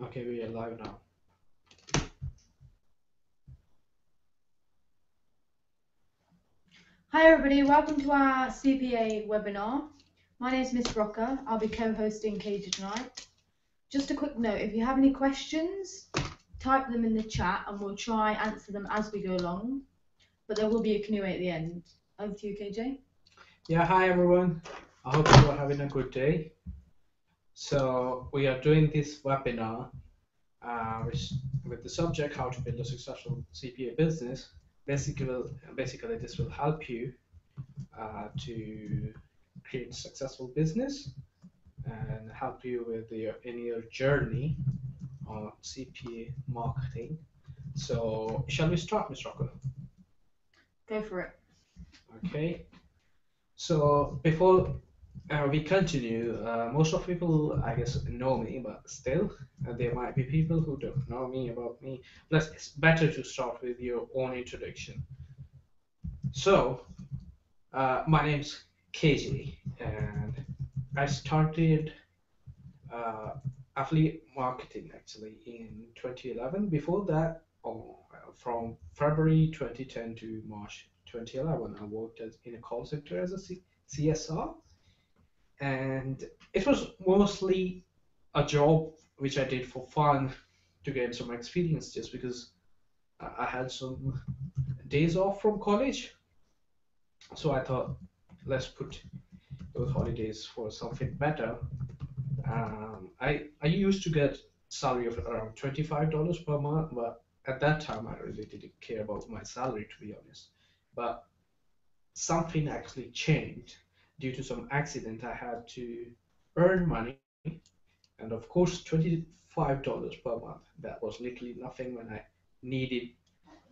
Okay, we are live now. Hi everybody, welcome to our CPA webinar. My name is Miss Rocker. I'll be co-hosting KJ tonight. Just a quick note, if you have any questions, type them in the chat and we'll try answer them as we go along. But there will be a Q&A at the end. Over to you, KJ. Yeah, hi everyone. I hope you are having a good day. So we are doing this webinar with the subject how to build a successful CPA business. Basically, this will help you to create a successful business and help you with in your journey on CPA marketing. So shall we start, Ms. Rocco? Go for it. Okay. So before we continue, most of people, I guess, know me, but still, there might be people who don't know me about me. Plus, it's better to start with your own introduction. So, my name's KJ, and I started affiliate marketing actually in 2011. Before that, from February 2010 to March 2011, I worked in a call center as a CSR, and it was mostly a job which I did for fun to gain some experience just because I had some days off from college. So I thought, let's put those holidays for something better. I used to get salary of around $25 per month, but at that time I really didn't care about my salary to be honest. But something actually changed due to some accident. I had to earn money, and of course, $25 per month. That was literally nothing when I needed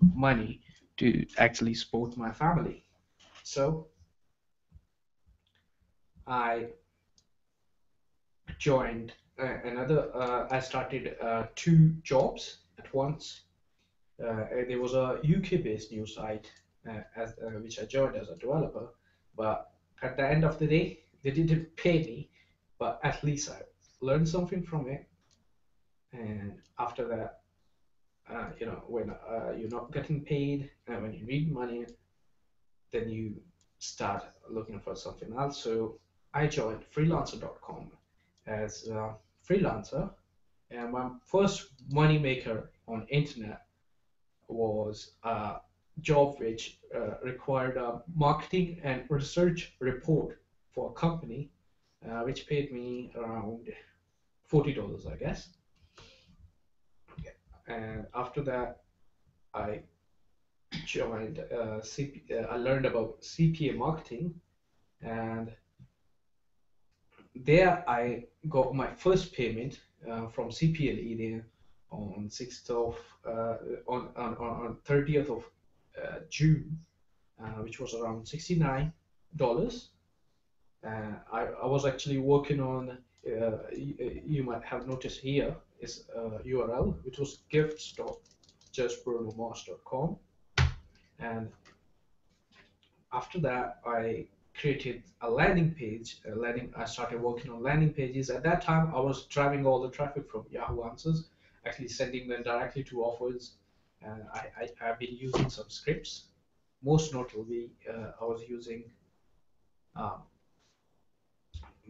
money to actually support my family. So I joined I started two jobs at once. There was a UK-based news site which I joined as a developer, but at the end of the day, they didn't pay me, but at least I learned something from it. And after that, when you're not getting paid and when you need money, then you start looking for something else. So I joined freelancer.com as a freelancer, and my first money maker on internet was a job which required a marketing and research report for a company, which paid me around $40, I guess. And after that, I joined I learned about CPA marketing, and there I got my first payment from CPA leading on 6th of on 30th of June, which was around $69. I was actually working on you might have noticed here is URL, which was gifts.justbrunomars.com. And after that, I created a landing page. I started working on landing pages. At that time, I was driving all the traffic from Yahoo Answers, actually sending them directly to offers. And I've been using some scripts. Most notably, I was using um,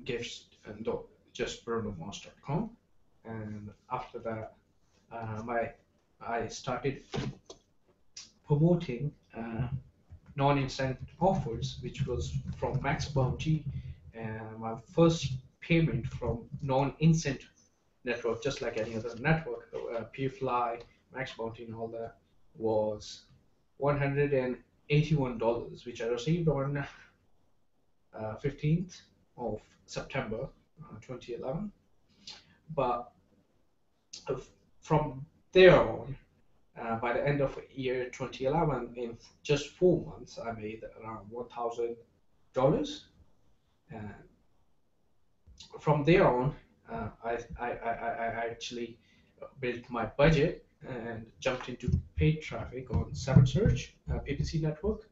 gifts and just brunomars.com. And after that, I started promoting non-instant offers, which was from Max Bounty, and my first payment from non-instant network, just like any other network, PFly, Max Bounty, and all that, was $181, which I received on 15th of September 2011. But from there on, by the end of year 2011, in just 4 months, I made around $1,000. And from there on, I actually built my budget and jumped into paid traffic on 7Search, PPC network.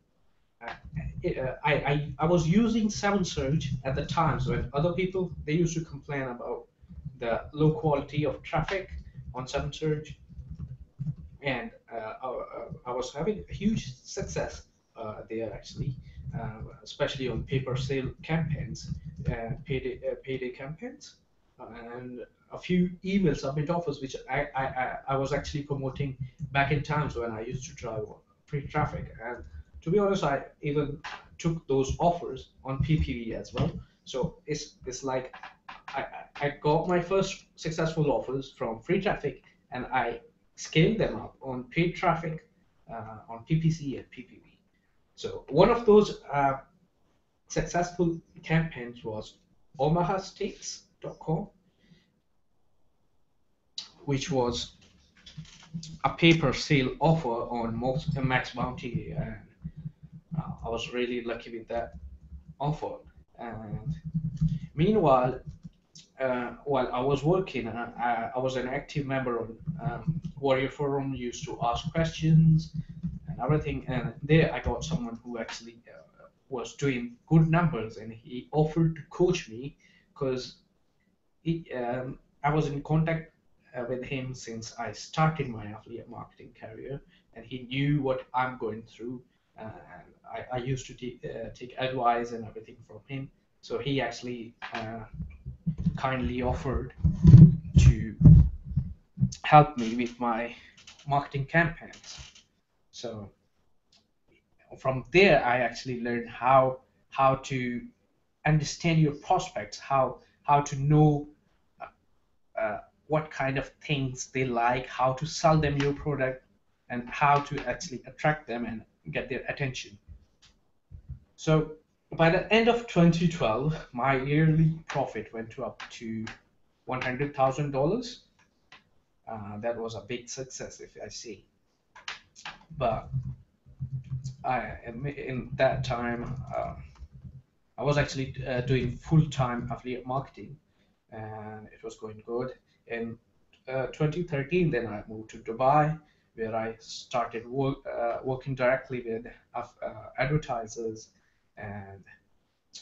I was using 7Search at the times when other people they used to complain about the low quality of traffic. on Seven Surge, and I was having a huge success there actually, especially on paper sale campaigns, payday campaigns, and a few email submit offers which I was actually promoting back in times when I used to drive free traffic. And to be honest, I even took those offers on PPV as well. So it's like I got my first successful offers from free traffic, and I scaled them up on paid traffic, on PPC and PPV. So one of those successful campaigns was omahasteaks.com, which was a paper sale offer on Max Bounty, and I was really lucky with that offer. And meanwhile, while I was working, I was an active member on Warrior Forum, used to ask questions and everything. And there I got someone who actually was doing good numbers, and he offered to coach me because I was in contact with him since I started my affiliate marketing career, and he knew what I'm going through. And I used to take advice and everything from him. So he actually kindly offered to help me with my marketing campaigns. So from there, I actually learned how to understand your prospects, how to know what kind of things they like, how to sell them your product, and how to actually attract them and get their attention. So by the end of 2012, my yearly profit went up to $100,000. That was a big success, if I say. But in that time, I was actually doing full-time affiliate marketing, and it was going good. In 2013, then I moved to Dubai, where I started working directly with advertisers, and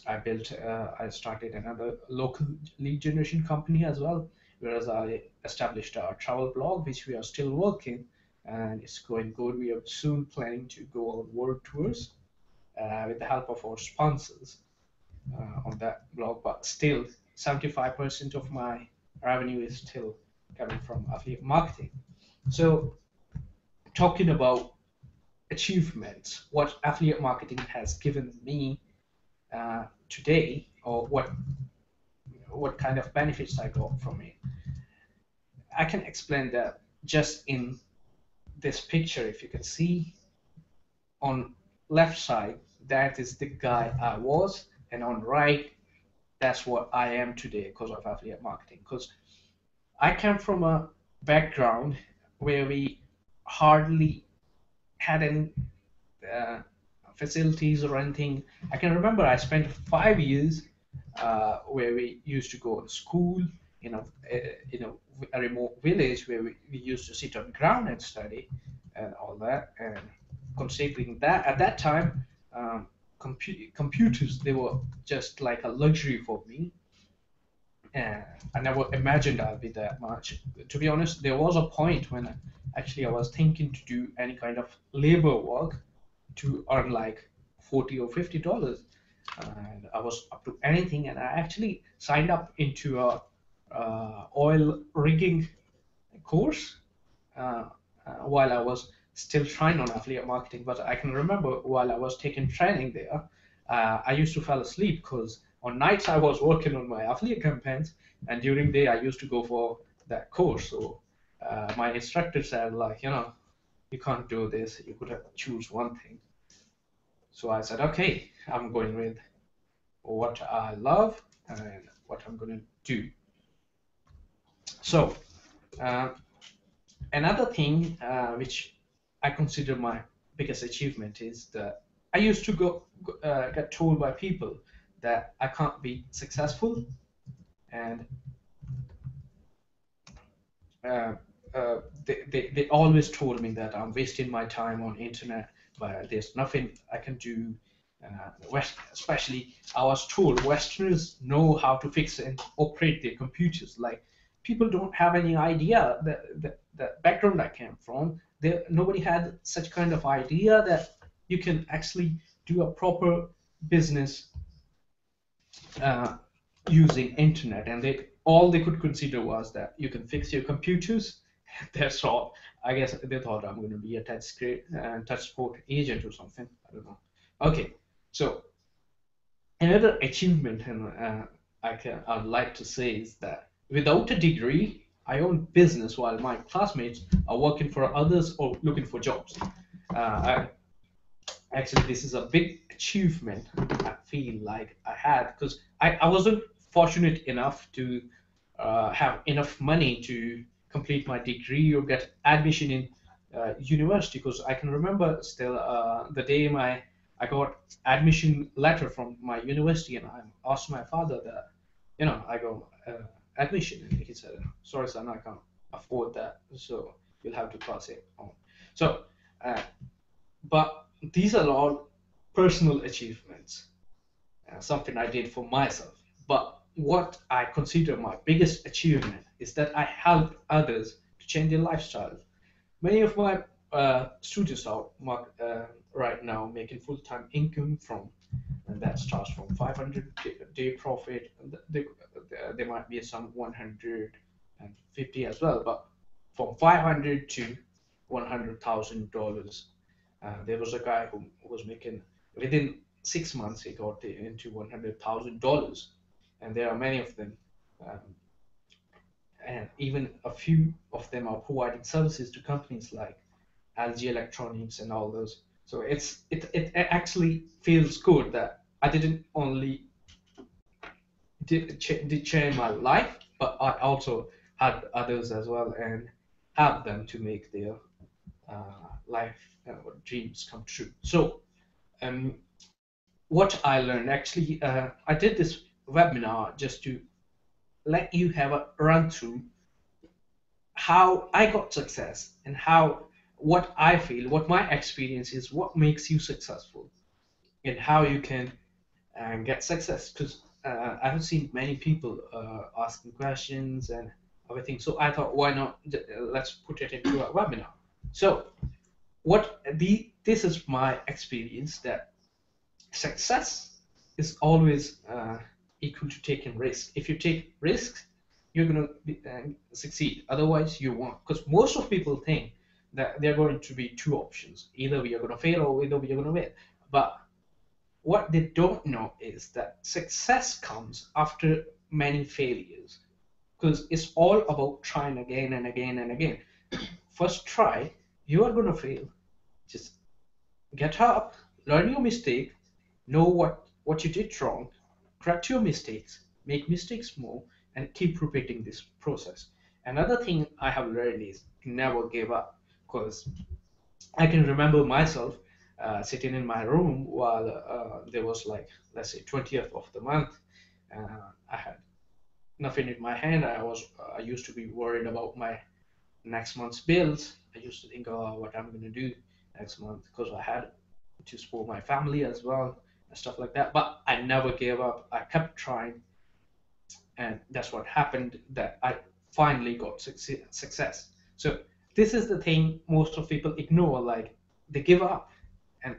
I started another local lead generation company as well, whereas I established our travel blog, which we are still working, and it's going good. We are soon planning to go on world tours with the help of our sponsors on that blog, but still 75% of my revenue is still coming from affiliate marketing. So talking about achievements, what affiliate marketing has given me today, or what kind of benefits I got from it, I can explain that just in this picture. If you can see on left side, that is the guy I was, and on right, that's what I am today because of affiliate marketing. Because I come from a background where we hardly had any uh, facilities or anything. I can remember I spent 5 years where we used to go to school in a remote village where we used to sit on ground and study and all that. And considering that at that time, computers, they were just like a luxury for me, and I never imagined I'd be that much. To be honest, there was a point when I was thinking to do any kind of labor work to earn like $40 or $50, and I was up to anything. And I actually signed up into a oil rigging course while I was still trying on affiliate marketing. But I can remember while I was taking training there, I used to fall asleep because on nights I was working on my affiliate campaigns, and during day I used to go for that course. So my instructor said, like, you can't do this. You could have choose one thing. So I said, okay, I'm going with what I love and what I'm going to do. So uh, another thing which I consider my biggest achievement is that I used to get told by people that I can't be successful, and uh, they always told me that I'm wasting my time on internet, but there's nothing I can do. Especially, I was told Westerners know how to fix and operate their computers. Like people don't have any idea that the background I came from. Nobody had such kind of idea that you can actually do a proper business uh, using internet, and they all they could consider was that you can fix your computers. That's all. I guess they thought I'm going to be a touch support agent or something. I don't know. Okay, so another achievement, and I'd like to say is that without a degree, I own business while my classmates are working for others or looking for jobs. I, Actually, this is a big achievement I feel like I had because I wasn't fortunate enough to have enough money to complete my degree or get admission in university, because I can remember still the day I got admission letter from my university, and I asked my father that, I got admission, and he said, sorry son, I can't afford that, so you'll have to pass it on. So uh, but these are all personal achievements, something I did for myself. But what I consider my biggest achievement is that I helped others to change their lifestyle. Many of my students are right now making full-time income from, and that starts from 500 day profit. There might be some 150 as well, but from 500 to $100,000. There was a guy who was making, within 6 months he got into $100,000, and there are many of them, um, and even a few of them are providing services to companies like LG Electronics and all those. So it actually feels good that I didn't only did change my life, but I also had others as well and help them to make their life dreams come true. So um, what I learned actually, I did this webinar just to let you have a run through how I got success and how what I feel, what my experience is, what makes you successful, and how you can get success. Because I have seen many people asking questions and everything. So I thought, why not? Let's put it into a webinar. So this is my experience that success is always equal to taking risk. If you take risks, you're going to succeed. Otherwise, you won't. Because most of people think that there are going to be two options: either we are going to fail or either we are going to win. But what they don't know is that success comes after many failures, because it's all about trying again and again and again. First try, you are going to fail. Just get up, learn your mistake, know what you did wrong, correct your mistakes, make mistakes more, and keep repeating this process. Another thing I have learned is never give up, because I can remember myself sitting in my room while there was, like, let's say 20th of the month. I had nothing in my hand. I used to be worried about my next month's bills. I used to think, oh, what I'm going to do next month, because I had to support my family as well and stuff like that. But I never gave up. I kept trying, and that's what happened. That I finally got success. So this is the thing most of people ignore. Like, they give up. And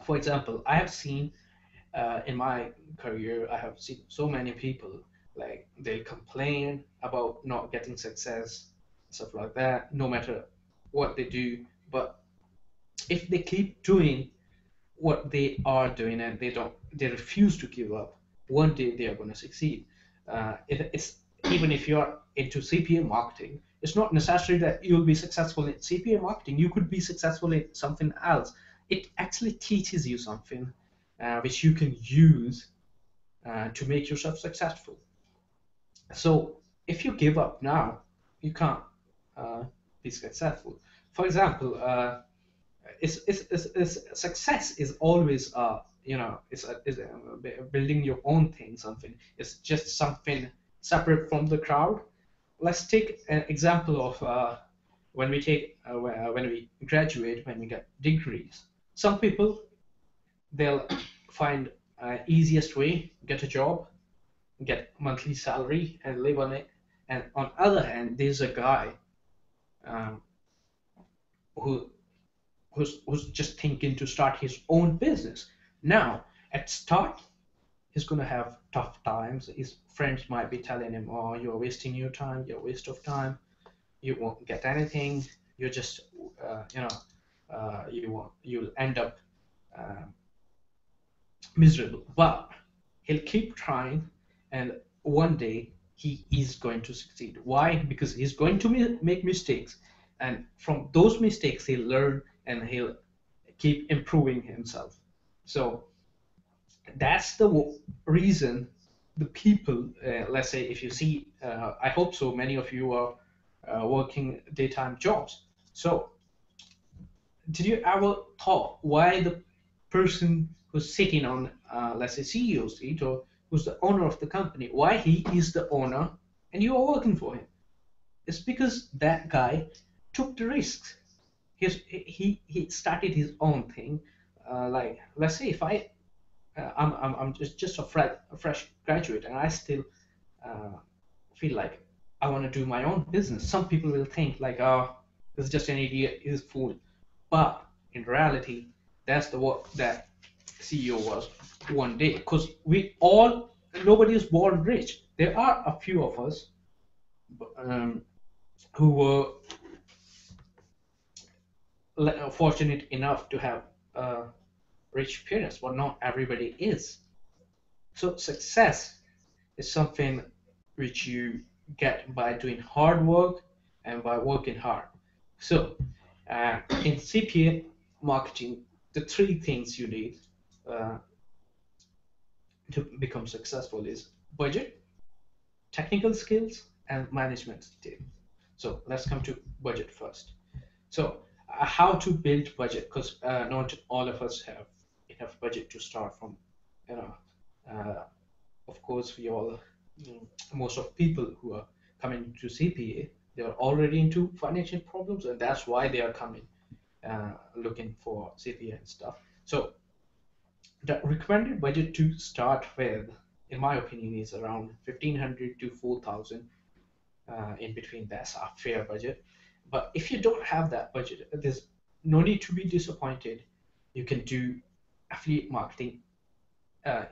for example, I have seen in my career, I have seen so many people, like, they complain about not getting success, stuff like that, no matter what they do. But if they keep doing what they are doing and they refuse to give up, one day they are going to succeed. It's even if you are into CPA marketing, it's not necessary that you'll be successful in CPA marketing. You could be successful in something else. It actually teaches you something which you can use to make yourself successful. So if you give up now, you can't uh, be successful. For example, success is always building your own thing. Something, it's just something separate from the crowd. Let's take an example of when we graduate, when we get degrees. Some people, they'll find easiest way, get a job, get monthly salary and live on it. And on other hand, there's a guy um, who who's just thinking to start his own business. Now, at start, he's gonna have tough times. His friends might be telling him, "Oh, you're wasting your time. You're a waste of time. You won't get anything. You're just, you know, you'll end up uh, miserable." But he'll keep trying, and one day he is going to succeed. Why? Because he's going to make mistakes, and from those mistakes he'll learn and he'll keep improving himself. So that's the reason the people, let's say, if you see, I hope so, many of you are working daytime jobs. So did you ever thought why the person who's sitting on, let's say, CEO seat, or who's the owner of the company, why he is the owner and you are working for him? It's because that guy took the risks. He started his own thing. Like, let's say if I'm just a fresh graduate and I still uh, feel like I want to do my own business. Some people will think like, oh, this is just an idiot, he's a fool. But in reality, that's the what that CEO was one day. Because nobody is born rich. There are a few of us um, who were fortunate enough to have rich parents, but not everybody is. So success is something which you get by doing hard work and by working hard. So in CPA marketing, the three things you need uh, to become successful is budget, technical skills, and management skills. So let's come to budget first. So how to build budget, because not all of us have enough budget to start from, you know, uh, of course, we all, most of people who are coming to CPA, they are already into financial problems, and that's why they are coming, looking for CPA and stuff. So the recommended budget to start with, in my opinion, is around 1,500 to 4,000. In between, that's a fair budget. But if you don't have that budget, there's no need to be disappointed. You can do affiliate marketing uh,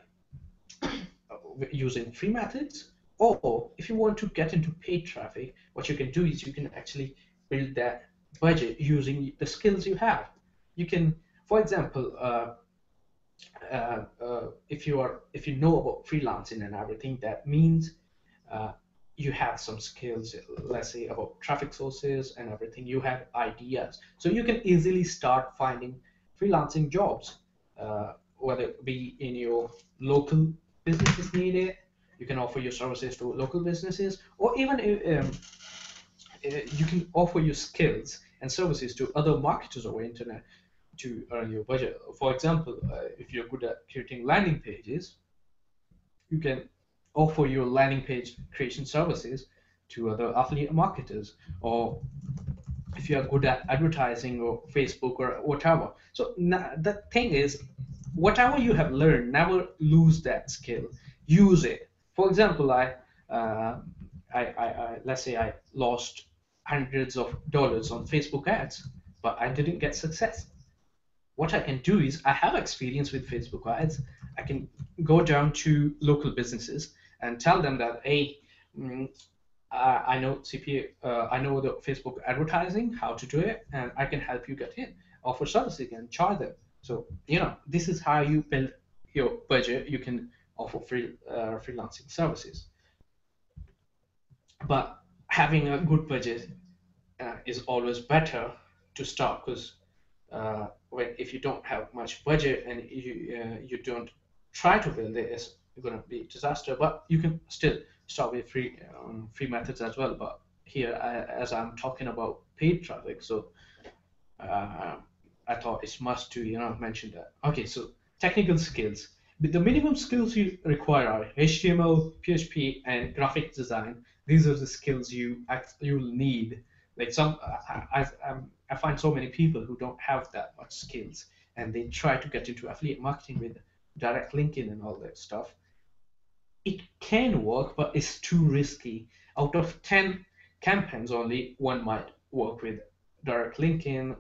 using free methods, or if you want to get into paid traffic, what you can do is you can actually build that budget using the skills you have. You can, for example, if you know about freelancing and everything, that means uh, you have some skills, let's say about traffic sources and everything. You have ideas, so you can easily start finding freelancing jobs, whether it be in your local businesses need it. You can offer your services to local businesses, or even you can offer your skills and services to other marketers over internet to earn your budget. For example, if you're good at creating landing pages, you can offer your landing page creation services to other affiliate marketers, or if you are good at advertising or Facebook or whatever. So the thing is, whatever you have learned, never lose that skill. Use it. For example, uh, let's say I lost hundreds of dollars on Facebook ads, but I didn't get success. What I can do is I have experience with Facebook ads. I can go down to local businesses and tell them that, hey, mm, I know CPA, I know the Facebook advertising, how to do it, and I can help you get in. Offer services and charge them. So this is how you build your budget. You can offer freelancing services, but having a good budget is always better to start, because if you don't have much budget and you don't try to build it, it's going to be a disaster. But you can still start with free methods as well. But here, as I'm talking about paid traffic, so uh, I thought it's must to mention that. Okay, so technical skills. The minimum skills you require are HTML, PHP, and graphic design. These are the skills you'll need. Like I find so many people who don't have that much skills, and they try to get into affiliate marketing with direct linking and all that stuff. It can work, but it's too risky. out of 10 campaigns, only one might work with direct linking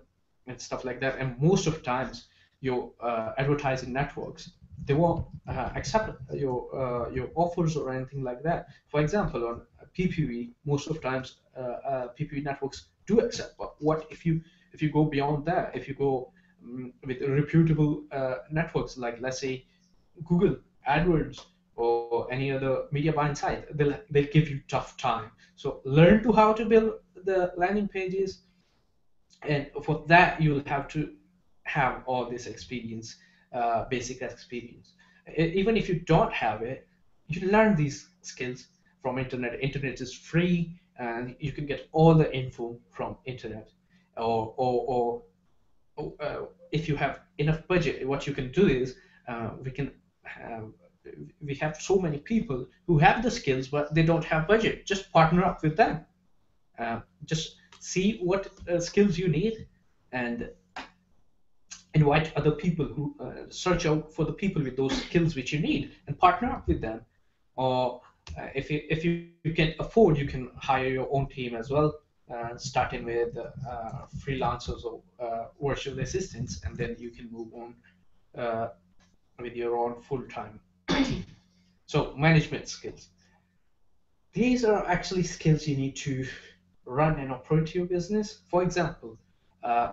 and stuff like that. And most of times, your advertising networks, they won't accept your offers or anything like that. For example, on PPV, most of times PPV networks do accept. But what if you go beyond that? If you go with reputable networks like, let's say, Google AdWords or any other media buying site, they'll give you tough time. So learn to how to build the landing pages, and for that you'll have to have all this experience, basic experience. Even if you don't have it, you learn these skills from internet. Internet is free, and you can get all the info from internet. Or if you have enough budget, what you can do is we can have we have so many people who have the skills but they don't have budget. Just partner up with them. Just see what skills you need, and invite other people who search out for the people with those skills which you need and partner up with them. Or if you can afford, you can hire your own team as well, starting with freelancers or virtual assistants, and then you can move on with your own full-time team. So management skills. These are actually skills you need to run and operate your business. For example,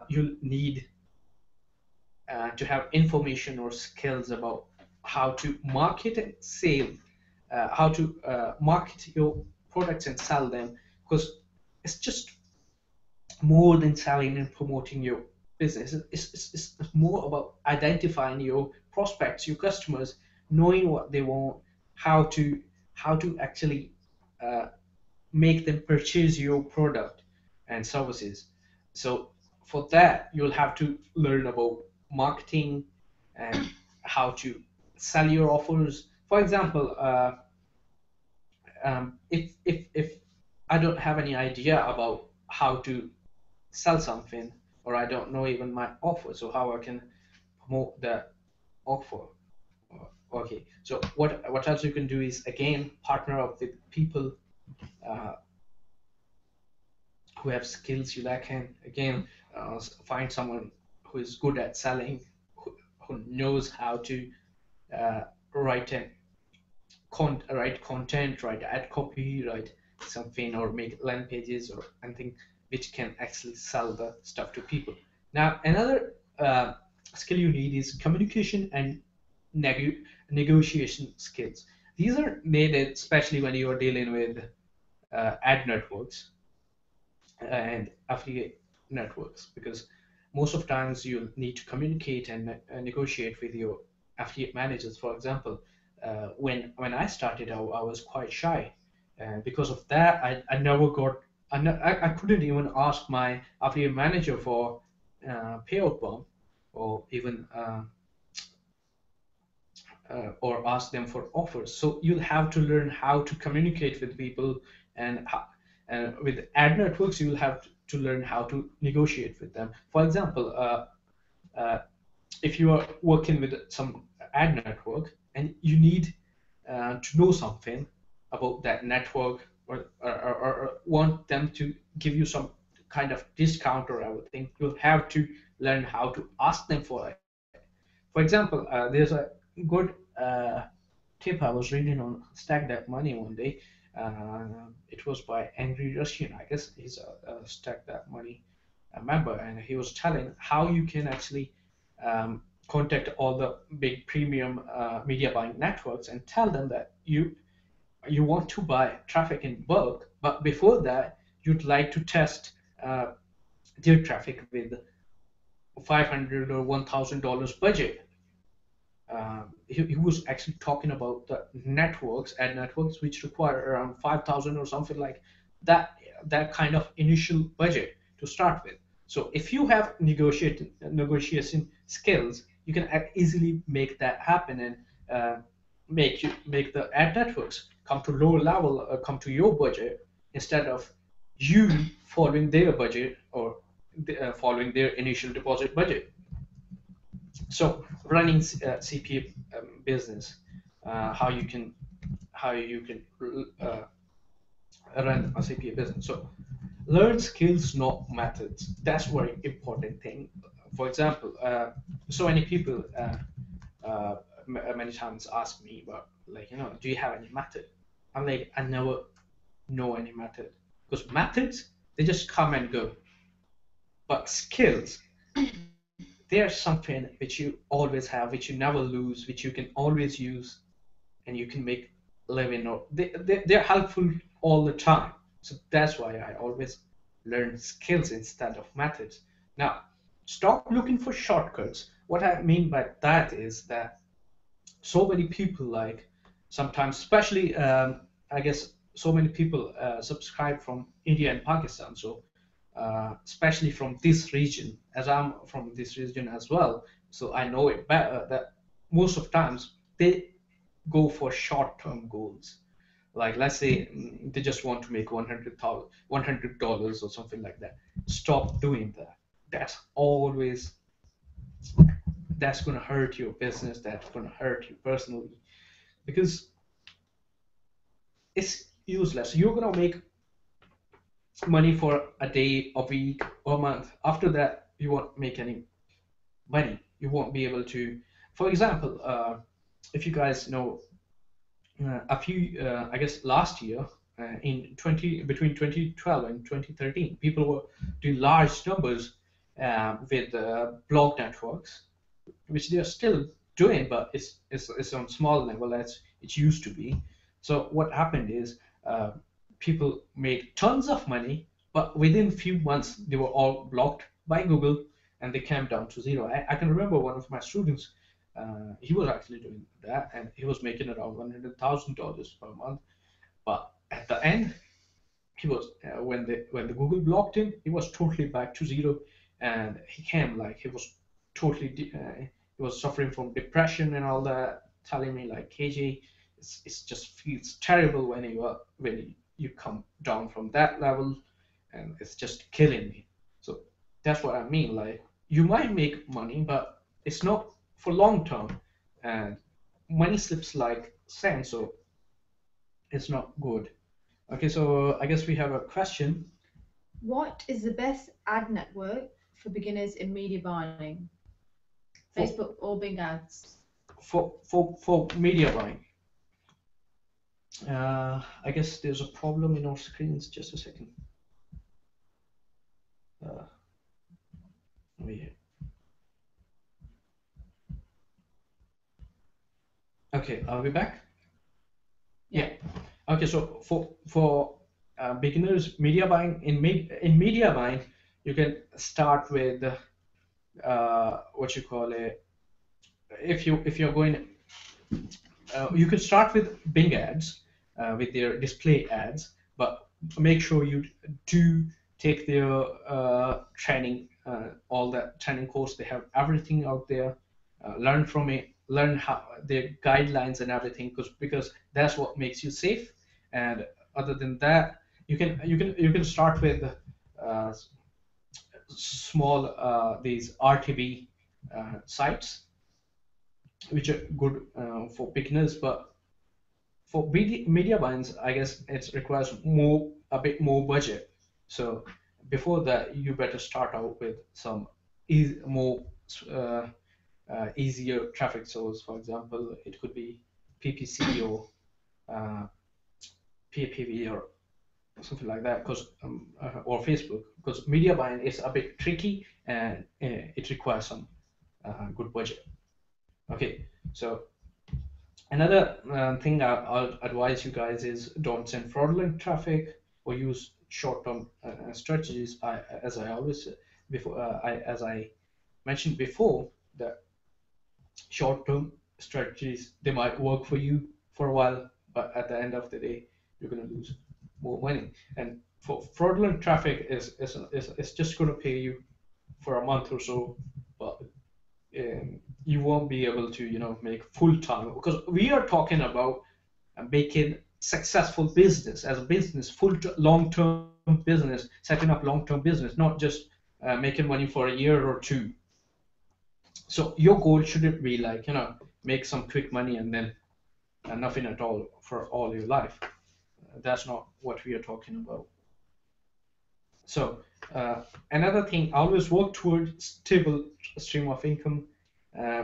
you'll need to have information or skills about how to market and sell, how to market your products and sell them, because it's just more than selling and promoting your business. It's more about identifying your prospects, your customers, knowing what they want, how to actually uh, make them purchase your product and services. So for that, you'll have to learn about marketing and how to sell your offers. For example, if I don't have any idea about how to sell something, or I don't know even my offer, so how I can promote the offer. Okay, so what else you can do is, again, partner up with people uh, who have skills you lack in. Again, find someone who is good at selling, who knows how to uh, write and write content, write ad copy, write something, or make landing pages or anything which can actually sell the stuff to people. Now, another skill you need is communication and negotiation skills. These are needed especially when you are dealing with ad networks and affiliate networks, because most of times you'll need to communicate and negotiate with your affiliate managers. For example, when I started, I was quite shy, and because of that, I never got I couldn't even ask my affiliate manager for payout bump, or even or ask them for offers. So you'll have to learn how to communicate with people, and with ad networks, you'll have to learn how to negotiate with them. For example, uh, if you are working with some ad network and you need to know something about that network, or want them to give you some kind of discount or everything, you'll have to learn how to ask them for it. For example, there's a good tip I was reading on Stack That Money one day. It was by Angry Russian, I guess. He's a Stack That Money member, and he was telling how you can actually contact all the big premium media buying networks and tell them that you want to buy traffic in bulk, but before that, you'd like to test their traffic with $500 or $1,000 budget. He was actually talking about the networks, ad networks, which require around 5,000 or something like that, that kind of initial budget to start with. So if you have negotiation skills, you can easily make that happen, and make the ad networks come to lower level, come to your budget, instead of you following their budget, or following their initial deposit budget. So running CPA business, how you can run a CPA business. So learn skills, not methods. That's very important thing. For example, so many people many times ask me about, like, do you have any method? I'm like, I never know any method, because methods, they just come and go. But skills, they're something which you always have, which you never lose, which you can always use, and you can make living. Or they're helpful all the time. So that's why I always learn skills instead of methods. Now, stop looking for shortcuts. What I mean by that is that so many people, like, sometimes, especially, I guess, so many people subscribe from India and Pakistan. So especially from this region, as I'm from this region as well, so I know it better, that most of times they go for short-term goals. Like, let's say, they just want to make $100 or something like that. Stop doing that. That's always, that's going to hurt your business. That's going to hurt you personally, because it's useless. You're going to make money for a day, a week, or a month. After that, you won't make any money. You won't be able to. For example, if you guys know, I guess last year, in 20 between 2012 and 2013, people were doing large numbers with blog networks, which they are still doing, but it's on small level as it used to be. So what happened is, people made tons of money, but within few months they were all blocked by Google, and they came down to zero. I can remember one of my students, he was actually doing that, and he was making around $100,000 per month. But at the end, he was when the Google blocked him, he was totally back to zero, and he came, like, he was totally he was suffering from depression and all that, telling me, like, KJ, it's just feels terrible when you come down from that level, and it's just killing me. So that's what I mean. Like, you might make money, but it's not for long term, and money slips like sand, so it's not good. Okay, so I guess we have a question. What is the best ad network for beginners in media buying? for Facebook or Bing ads? for media buying. I guess there's a problem in our screens. Just a second. Uh, we, okay, are we back? Yeah. Okay, so for beginners media buying, in media buying, you can start with what you call it. If you're going, you can start with Bing ads, with their display ads, but make sure you do take their training, all that training course. They have everything out there. Learn from it, learn how their guidelines and everything, because that's what makes you safe. And other than that, you can start with uh, small, these RTB sites, which are good for beginners. But for media buys, I guess it requires a bit more budget. So before that, you better start out with some more uh, easier traffic source. For example, it could be PPC or uh, PPV or something like that, or Facebook, because media buying is a bit tricky, and it requires some good budget. Okay, so another thing I'll advise you guys is, don't send fraudulent traffic or use short-term strategies. As I always before as I mentioned before, that short-term strategies, they might work for you for a while, but at the end of the day, you're going to lose more money. And for fraudulent traffic is just going to pay you for a month or so, but you won't be able to make full time, because we are talking about making successful business as a business, long term business, setting up long term business, not just making money for a year or two. So your goal shouldn't be like, make some quick money and then nothing at all for all your life. That's not what we are talking about. So another thing, always work toward stable stream of income,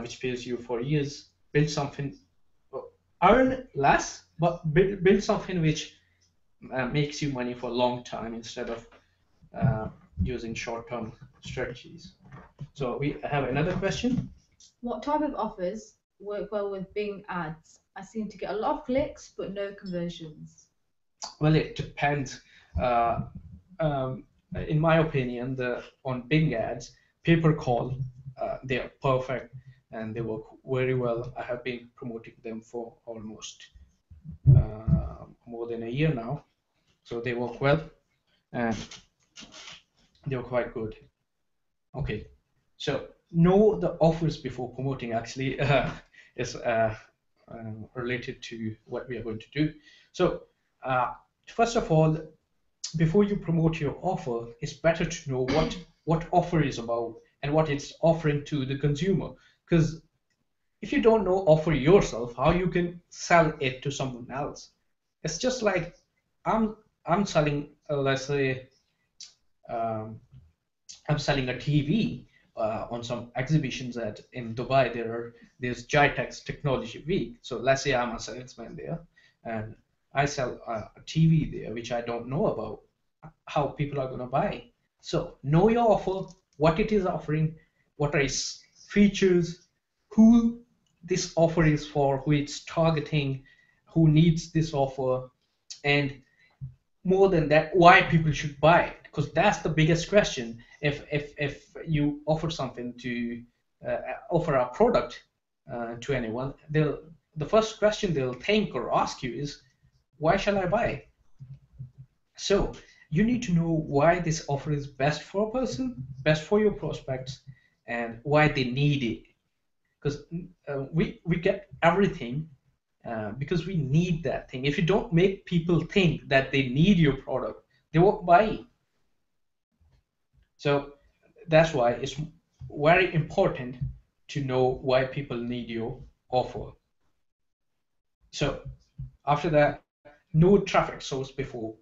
which pays you for years. Build something, earn less, but build something which makes you money for a long time instead of uh, using short-term strategies. So we have another question. What type of offers work well with Bing ads? I seem to get a lot of clicks but no conversions. Well, it depends. Uh, um, in my opinion, the on Bing ads, pay-per-call, they are perfect and they work very well. I have been promoting them for almost more than a year now, so they work well and they're quite good. Okay, so know the offers before promoting actually is related to what we are going to do. So uh, first of all, before you promote your offer, it's better to know what offer is about and what it's offering to the consumer. Because if you don't know offer yourself, how you can sell it to someone else? It's just like I'm I'm selling, let's say, um, I'm selling a TV on some exhibitions at in Dubai. There's GITEX Technology Week. So let's say I'm a salesman there, and I sell a TV there which I don't know about how people are going to buy. So know your offer, what it is offering, what are its features, who this offer is for, who it's targeting, who needs this offer, and more than that, why people should buy it, because that's the biggest question. If you offer something to uh, offer a product to anyone, they'll the first question they'll think or ask you is, why shall I buy? So you need to know why this offer is best for a person, best for your prospects, and why they need it. Because we get everything because we need that thing. If you don't make people think that they need your product, they won't buy it. So that's why it's very important to know why people need your offer. So after that, know traffic source before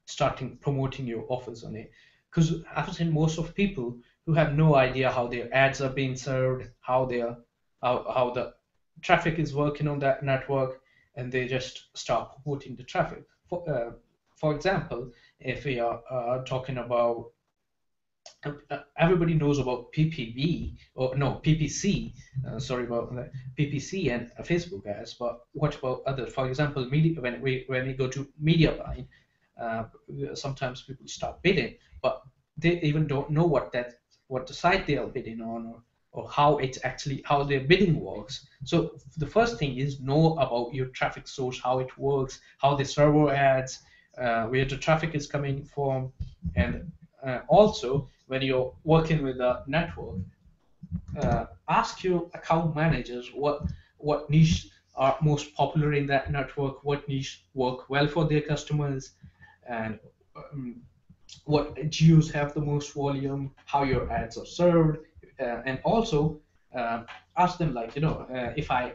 starting promoting your offers on it. Because I've seen most of people who have no idea how their ads are being served, how the traffic is working on that network, and they just start promoting the traffic. For example, if we are talking about everybody knows about PPV or no PPC. Sorry about that, PPC and Facebook ads. But what about others? For example, media. When we go to media buying, uh, sometimes people start bidding, but they even don't know what the site they are bidding on, or how it's actually how their bidding works. So the first thing is know about your traffic source, how it works, how the server ads, where the traffic is coming from, and also when you're working with a network, ask your account managers what niche are most popular in that network, what niche work well for their customers, and what geos have the most volume, how your ads are served, and also ask them, like, if I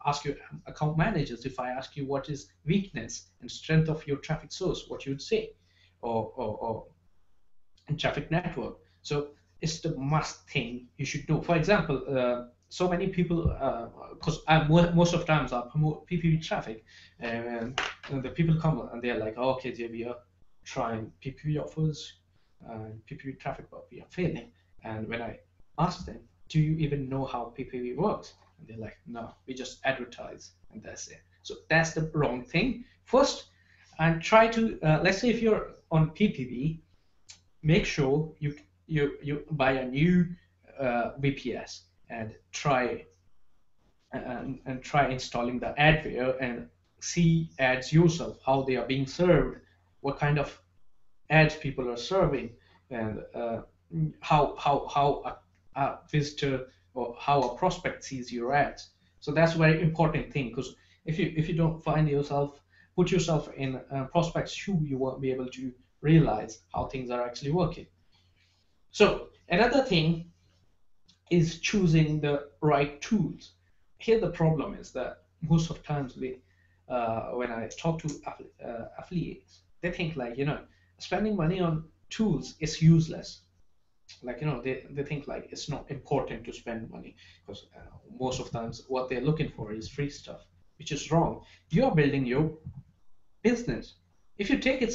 ask your account managers, if I ask you what is weakness and strength of your traffic source, what you'd say, or traffic network. So it's the must thing you should know. For example, so many people, because most of times I promote PPV traffic, and the people come and they're like, oh, okay, we are trying PPV offers and PPV traffic, but we are failing. And when I ask them, do you even know how PPV works? And they're like, no, we just advertise and that's it. So that's the wrong thing. First, and try to, let's say if you're on PPV, make sure you buy a new VPS and try installing the adware and see ads yourself, how they are being served, what kind of ads people are serving, and how a visitor or how a prospect sees your ads. So that's a very important thing, because if you don't find yourself, put yourself in prospect's shoe, you won't be able to realize how things are actually working. So another thing is choosing the right tools. Here the problem is that most of times when I talk to affiliates, they think like, spending money on tools is useless. Like, they think like it's not important to spend money because most of times what they're looking for is free stuff, which is wrong. You are building your business. If you take it,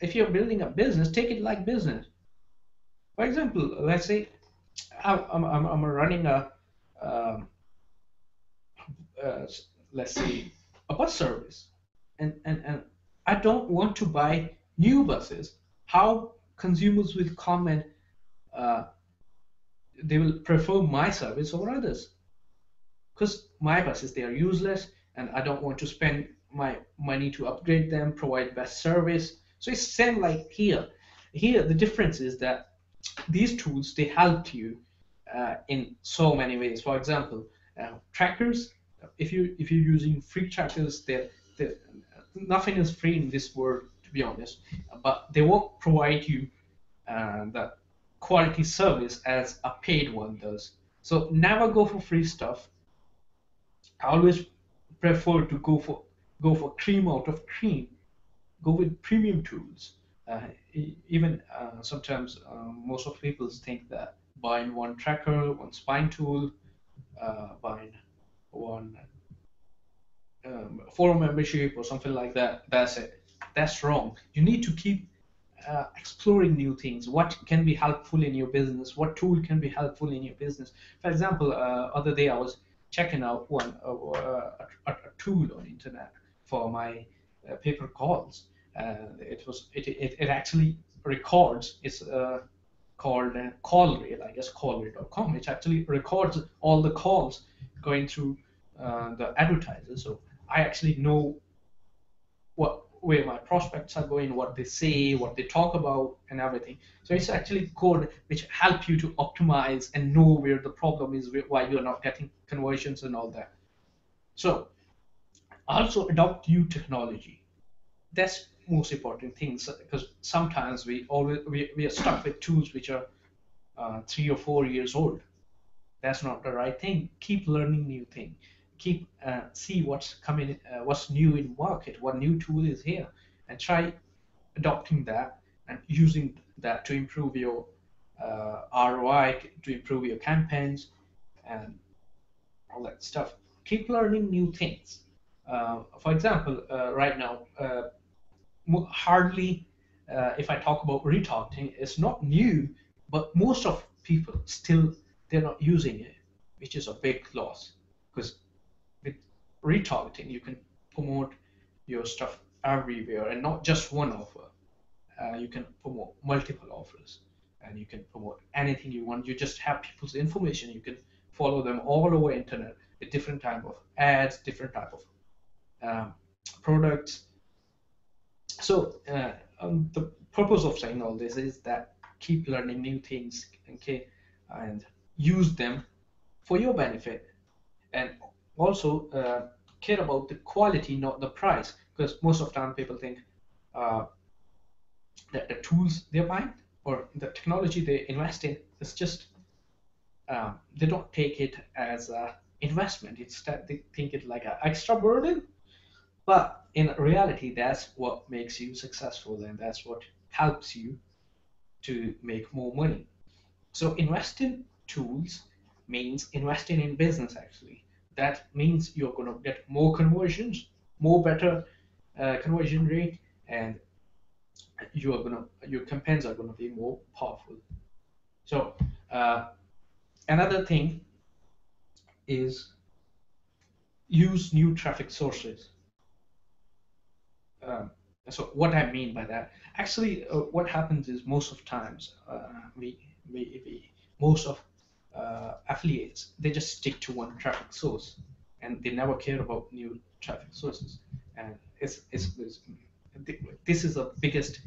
if you're building a business, take it like business. For example, let's say I'm running um, uh, let's say a bus service, and I don't want to buy new buses. How consumers will come and uh, they will prefer my service over others because my buses, they are useless, and I don't want to spend my money to upgrade them, provide best service. So it's same like here. Here the difference is that these tools, they help you in so many ways. For example, trackers. If you're using free trackers, they're nothing is free in this world, to be honest. But they won't provide you the quality service as a paid one does. So never go for free stuff. I always prefer to go for cream out of cream. Go with premium tools. Even sometimes most of people think that buying one tracker, one spine tool, buying one forum membership or something like that, that's it. That's wrong. You need to keep exploring new things. What can be helpful in your business? What tool can be helpful in your business? For example, other day I was checking out a tool on internet for my paper calls. It actually records. It's called call rate, I guess callrate.com, which actually records all the calls going through the advertiser. So I actually know what where my prospects are going, what they say, what they talk about, and everything. So it's actually code which help you to optimize and know where the problem is, why you're not getting conversions and all that. So also adopt new technology. That's most important things because sometimes we are stuck with tools which are 3 or 4 years old. That's not the right thing. Keep learning new thing. Keep see what's coming, what's new in market, what new tool is here, and try adopting that and using that to improve your ROI, to improve your campaigns, and all that stuff. Keep learning new things. For example, right now, hardly, if I talk about retargeting, it's not new, but most of people still they're not using it, which is a big loss because with retargeting you can promote your stuff everywhere and not just one offer. You can promote multiple offers and you can promote anything you want. You just have people's information. You can follow them all over internet with different type of ads, different type of um, products. So the purpose of saying all this is that keep learning new things, okay, and use them for your benefit, and also care about the quality, not the price, because most of the time people think uh, that the tools they're buying or the technology they invest in is just they don't take it as a investment. It's that they think it like an extra burden. But in reality, that's what makes you successful and that's what helps you to make more money. So investing tools means investing in business actually. That means you're going to get more conversions, more better conversion rate, and your campaigns are going to be more powerful. So another thing is use new traffic sources. Um, so what I mean by that, actually, what happens is most of times we most of affiliates they just stick to one traffic source and they never care about new traffic sources, and it's this is the biggest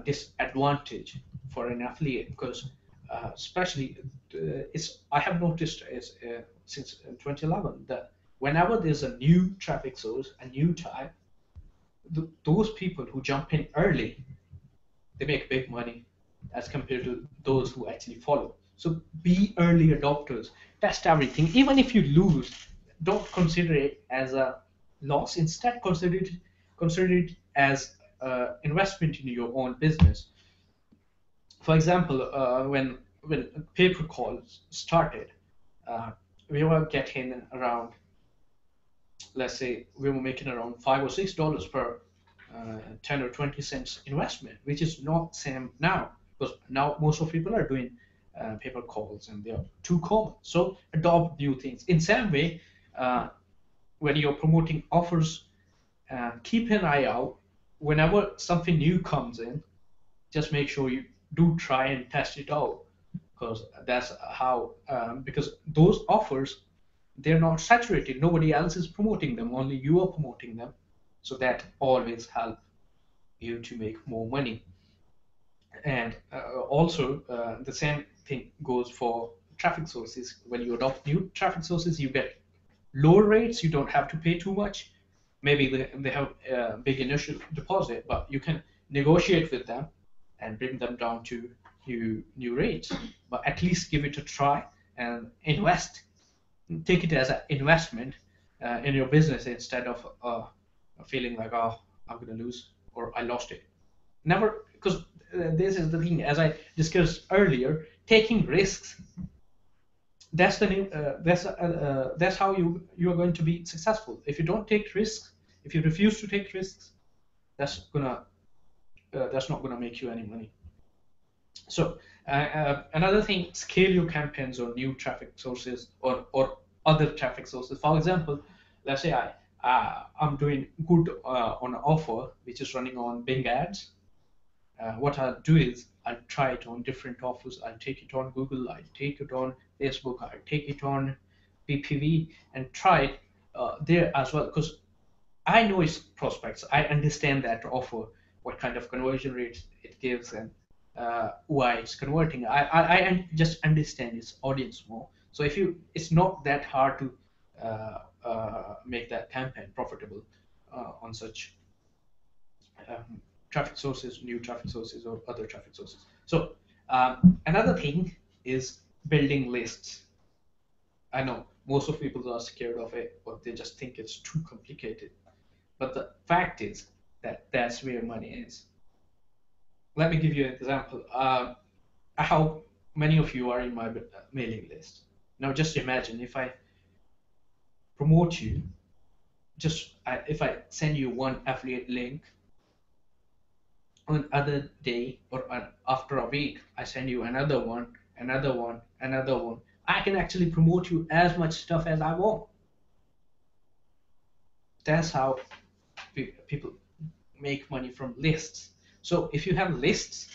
disadvantage for an affiliate because especially it's I have noticed since 2011 that whenever there's a new traffic source, a new type, those people who jump in early, they make big money as compared to those who actually follow. So be early adopters, test everything. Even if you lose, don't consider it as a loss. Instead, consider it as investment in your own business. For example, when paper calls started, uh, we were getting around, let's say, we were making around $5 or $6 per 10 or 20 cents investment, which is not same now, because now most of people are doing paper calls and they are too common. So adopt new things. In same way, uh, when you're promoting offers, keep an eye out. Whenever something new comes in, just make sure you do try and test it out, because that's how, because those offers, they're not saturated. Nobody else is promoting them. Only you are promoting them. So that always help you to make more money. And also, the same thing goes for traffic sources. When you adopt new traffic sources, you get lower rates. You don't have to pay too much. Maybe they have a big initial deposit, but you can negotiate with them and bring them down to new rates. But at least give it a try and invest. Take it as an investment in your business, instead of feeling like, oh, I'm going to lose or I lost it. Never, because this is the thing, as I discussed earlier, taking risks. That's the new. That's how you are going to be successful. If you don't take risks, if you refuse to take risks, that's not gonna make you any money. So another thing, scale your campaigns on new traffic sources, or other traffic sources. For example, let's say I'm doing good on an offer which is running on Bing ads. What I'll do is I'll try it on different offers. I'll take it on Google, I'll take it on Facebook, I'll take it on PPV, and try it there as well, because I know its prospects. I understand that offer, what kind of conversion rates it gives, and why it's converting. I just understand its audience more. So it's not that hard to make that campaign profitable on such traffic sources, new traffic sources, or other traffic sources. So another thing is building lists. I know most of people are scared of it, or they just think it's too complicated. But the fact is that that's where money is. Let me give you an example. How many of you are in my mailing list? Now, just imagine if I promote you, if I send you one affiliate link, on other day, or after a week, I send you another one, another one, another one. I can actually promote you as much stuff as I want. That's how people make money from lists. So if you have lists,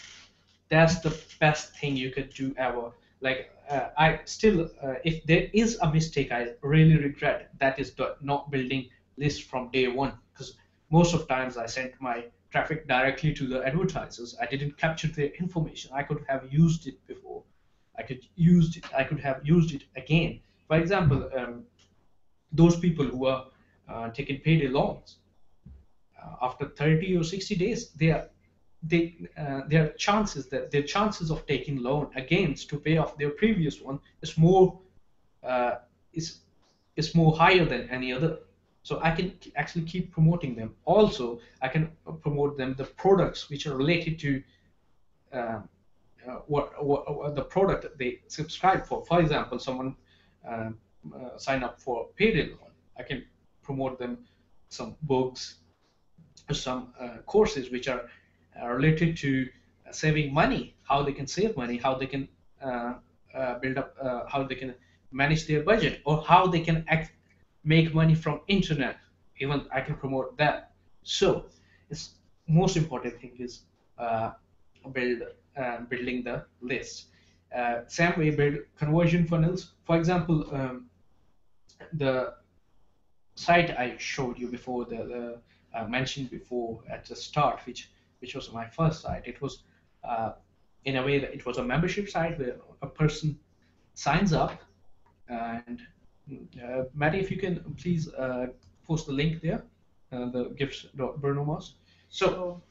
that's the best thing you could do ever. Like I still, if there is a mistake I really regret, that is not building lists from day one, because most of times I sent my traffic directly to the advertisers. I didn't capture their information. I could have used it before. I could have used it again. For example, those people who are taking payday loans, after 30 or 60 days, their chances of taking loan against to pay off their previous one is more uh, is more higher than any other. So I can actually keep promoting them. Also, I can promote them the products which are related to uh, what the product they subscribe for. For example, someone uh, sign up for payday loan. I can promote them some books, some courses which are related to saving money, how they can save money, how they can build up, how they can manage their budget, or how they can make money from internet. Even I can promote that. So it's most important thing is uh, building the list. Same way, build conversion funnels. For example, the site I showed you before, the mentioned before at the start, which was my first site. It was in a way that it was a membership site where a person signs up, and Maddie, if you can please post the link there, the gifts.brunomos. So Sure.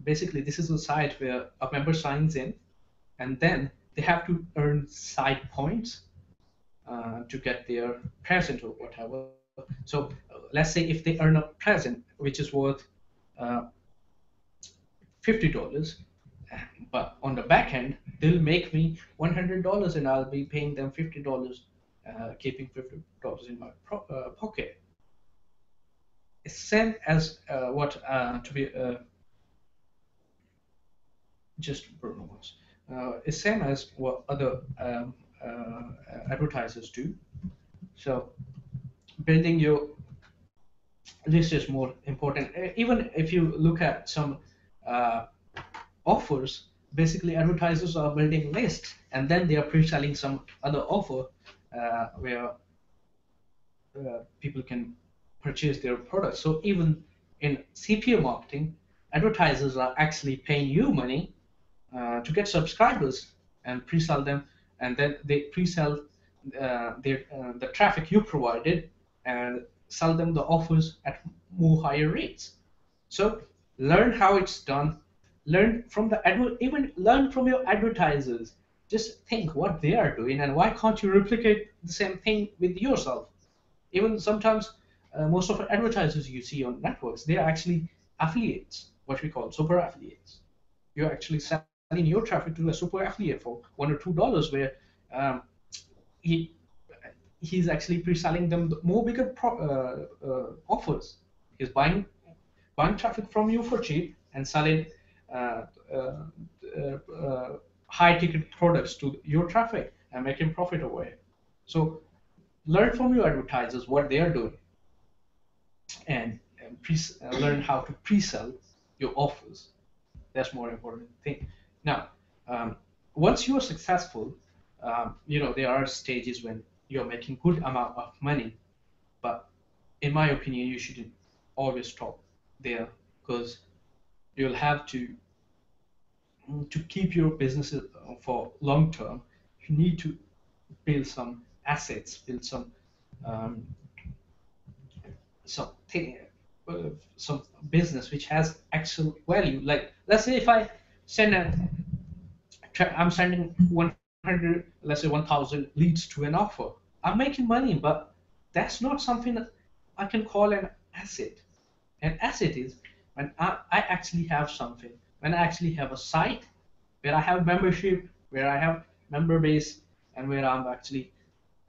basically, this is a site where a member signs in, and then they have to earn side points to get their present or whatever. So let's say if they earn a present which is worth uh, $50, but on the back end they'll make me $100 and I'll be paying them $50, keeping $50 in my pocket. It's same as what to be just Bruno was. It's same as what other advertisers do. So building your list is more important. Even if you look at some uh, offers, basically advertisers are building lists and then they are pre-selling some other offer where people can purchase their products. So even in CPA marketing, advertisers are actually paying you money to get subscribers and pre-sell them, and then they pre-sell the traffic you provided and sell them the offers at more higher rates. So learn how it's done. Learn from the even learn from your advertisers. Just think what they are doing and why can't you replicate the same thing with yourself? Even sometimes most of the advertisers you see on networks, they are actually affiliates, what we call super affiliates. You're actually selling your traffic to a super affiliate for $1 or $2, where um, he he's actually pre-selling them the more bigger offers. He's buying traffic from you for cheap and selling uh, uh, high ticket products to your traffic and making profit away. So learn from your advertisers what they are doing and learn how to pre-sell your offers. That's more important thing. Now, once you are successful, there are stages when you're making good amount of money, but in my opinion, you shouldn't always stop there because you'll have to keep your business for long term. You need to build some assets, build um, some thing, some business which has actual value. Like let's say if I send a I'm sending 100, let's say 1,000 leads to an offer. I'm making money, but that's not something that I can call an asset. An asset is when I actually have something, when I actually have a site where I have membership, where I have member base, and where I'm actually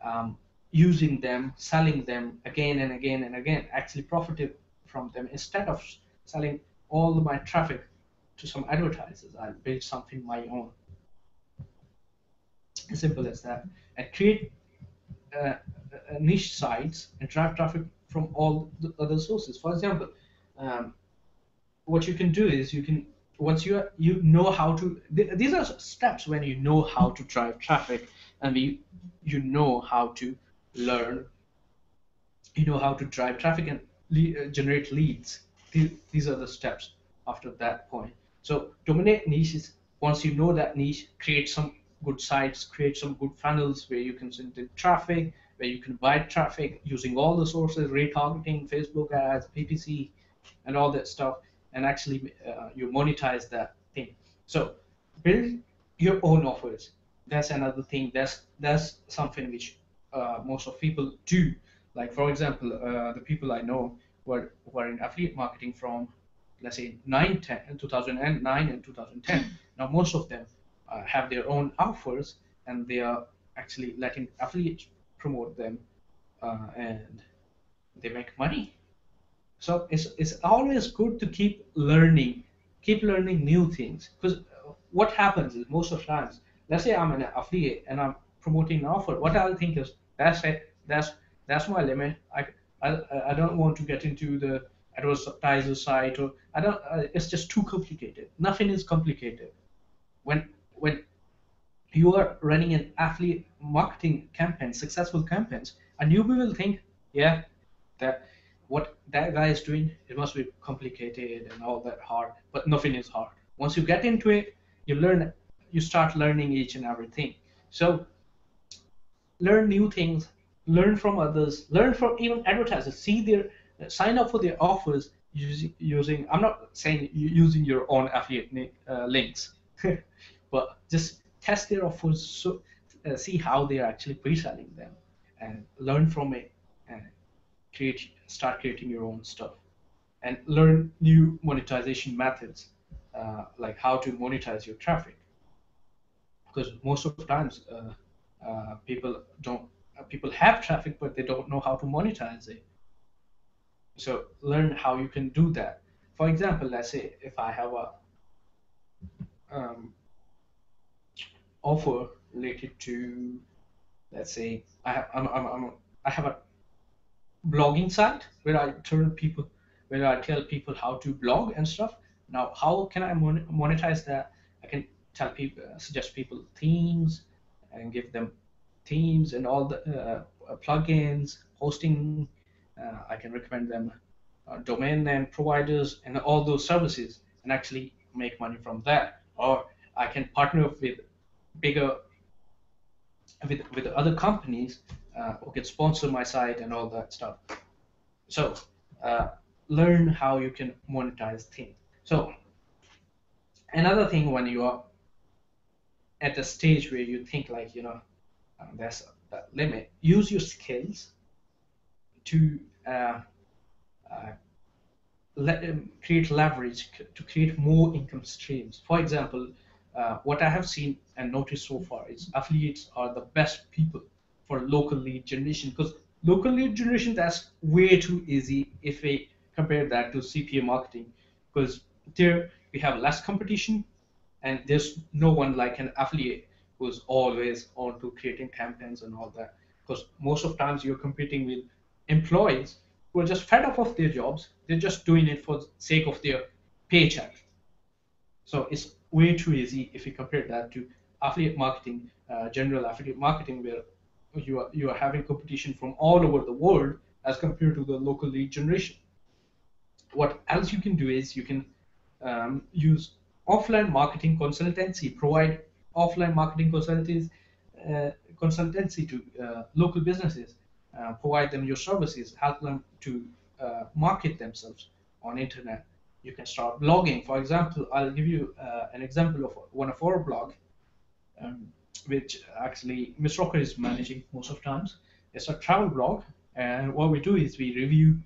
um, using them, selling them again and again and again, actually profiting from them instead of selling all my traffic to some advertisers. I build something my own. As simple as that. And create uh, niche sites and drive traffic from all the other sources. For example, um, what you can do is you can once you know how to these are steps when you know how to drive traffic and you know how to learn, you know how to drive traffic and generate leads. These are the steps after that point. So dominate niches. Once you know that niche, create some good sites, create some good funnels where you can send in traffic, where you can buy traffic using all the sources, retargeting, Facebook ads, PPC, and all that stuff, and actually you monetize that thing. So build your own offers. That's another thing. That's something which most of people do. Like for example, the people I know were in affiliate marketing from, let's say, 2009 and 2010. Now most of them have their own offers, and they are actually letting affiliates promote them, and they make money. So it's always good to keep learning new things. Because what happens is most of the times, let's say I'm an affiliate and I'm promoting an offer. What I'll think is that's it. That's my limit. I don't want to get into the advertiser side, or I don't. It's just too complicated. Nothing is complicated. When you are running an affiliate marketing campaign, successful campaigns, a newbie will think, yeah, that what that guy is doing, it must be complicated and all that hard, but nothing is hard. Once you get into it, you start learning each and everything. So learn new things, learn from others, learn from even advertisers, see their sign up for their offers using I'm not saying using your own affiliate links, but just test their offers, see how they're actually pre-selling them and learn from it and start creating your own stuff, and learn new monetization methods, like how to monetize your traffic. Because most of the times people have traffic, but they don't know how to monetize it. So learn how you can do that. For example, let's say if I have a um, offer related to, let's say I have a blogging site where I tell people how to blog and stuff. Now, how can I monetize that? I can tell people, suggest people themes, and give them themes and all the plugins, hosting. I can recommend them domain name providers and all those services, and actually make money from that. Or I can partner with bigger with other companies who can sponsor my site and all that stuff. So uh, learn how you can monetize things. So another thing, when you are at a stage where you think like, there's a limit, use your skills to uh, create leverage to create more income streams. For example, what I have seen and noticed so far is affiliates are the best people for local lead generation, because local lead generation, that's way too easy if we compare that to CPA marketing, because there we have less competition, and there's no one like an affiliate who's always on to creating campaigns and all that, because most of times you're competing with employees who are just fed up of their jobs. They're just doing it for the sake of their paycheck. So it's way too easy if you compare that to affiliate marketing, general affiliate marketing, where you are having competition from all over the world as compared to the local lead generation. What else you can do is you can use offline marketing consultancy, provide offline marketing consultancy to local businesses, provide them your services, help them to market themselves on internet. You can start blogging. For example, I'll give you an example of one of our blog, um, which actually Miss Rocker is managing most of times. It's a travel blog, and what we do is we review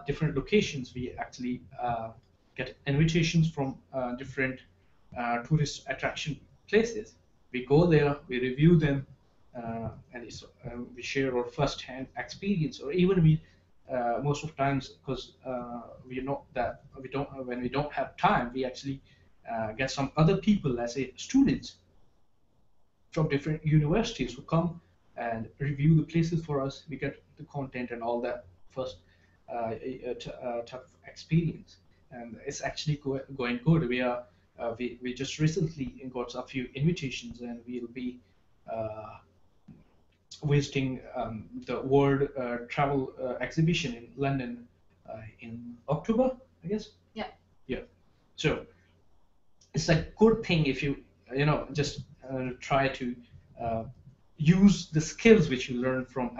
different locations. We actually get invitations from different tourist attraction places. We go there, we review them, we share our first-hand experience, or even we most of times, because we know that we don't when we don't have time, we actually get some other people, let's say students from different universities, who come and review the places for us. We get the content and all that first type of experience, and it's actually going good. We just recently got a few invitations, and we'll be uh, visiting the World Travel Exhibition in London in October, I guess. Yeah. Yeah. So it's a good thing if you just try to uh, use the skills which you learn from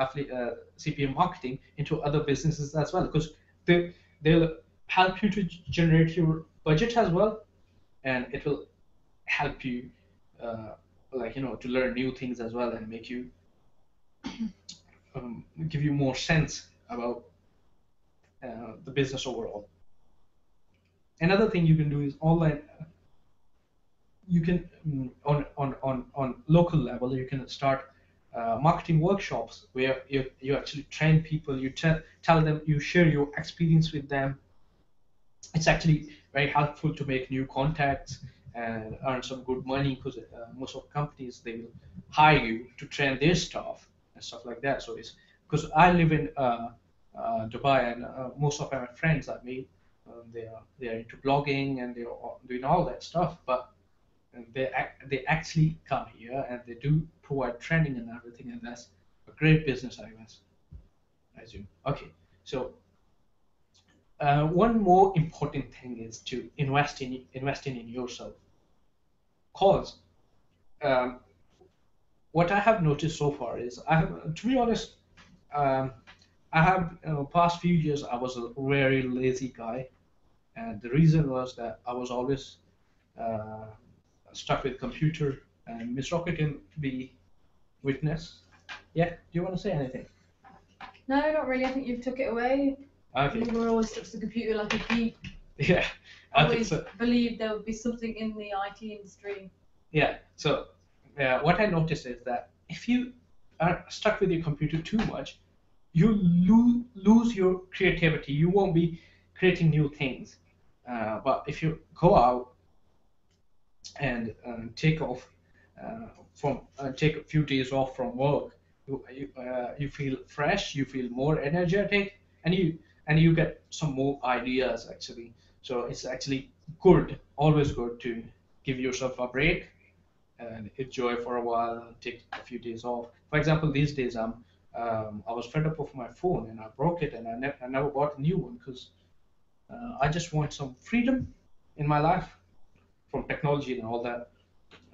CPA marketing into other businesses as well, because they'll help you to generate your budget as well, and it will help you to learn new things as well, and make you give you more sense about the business overall. Another thing you can do is online. You can on local level, you can start marketing workshops where you actually train people. You tell them, you share your experience with them. It's actually very helpful to make new contacts and earn some good money, because most of companies, they will hire you to train their staff and stuff like that. So it's because I live in Dubai, and most of my friends I made, they are into blogging, and they're doing all that stuff, but they actually come here and they do provide training and everything, and that's a great business, I assume. Okay, so one more important thing is to investing in yourself. Cause um, what I have noticed so far is, I have, to be honest, um, I have past few years I was a very lazy guy, and the reason was that I was always uh, stuck with computer, and Miss Rocket can be witness. Yeah, do you want to say anything? No, not really. I think you've took it away. Okay. You were always stuck to the computer like a geek. Yeah. I think Always so. believed there would be something in the IT industry. Yeah. So what I noticed is that if you are stuck with your computer too much, you lose your creativity. You won't be creating new things. But if you go out and take off from take a few days off from work, you feel fresh, you feel more energetic, and you get some more ideas actually. So it's actually good, always good to give yourself a break and enjoy for a while and take a few days off. For example, these days I was fed up of my phone and I broke it and I never bought a new one because I just want some freedom in my life from technology and all that.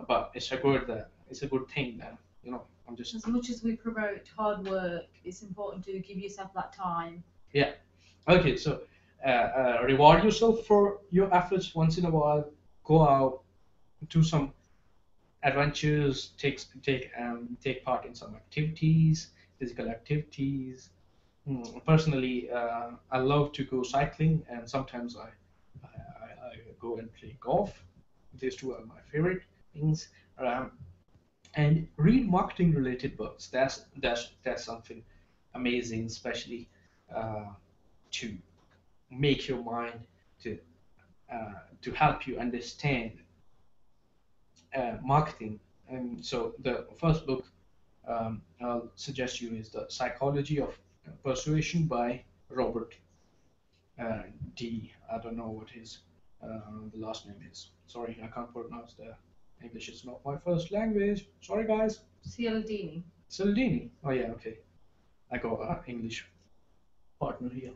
But it's a good thing that I'm just As much as we promote hard work, it's important to give yourself that time. yeah. Okay, so reward yourself for your efforts once in a while. Go out, do some adventures, take part in some activities, physical activities. Personally, I love to go cycling, and sometimes I go and play golf. These two are my favorite things. Um, and read marketing related books. That's something amazing, especially uh, to make your mind to to help you understand marketing. And so the first book I'll suggest you is The Psychology of Persuasion by Robert uh, D. I don't know what his the last name is. Sorry, I can't pronounce the English. Is not my first language. Sorry, guys. Cialdini. Cialdini. Oh yeah, okay. I got an English partner here.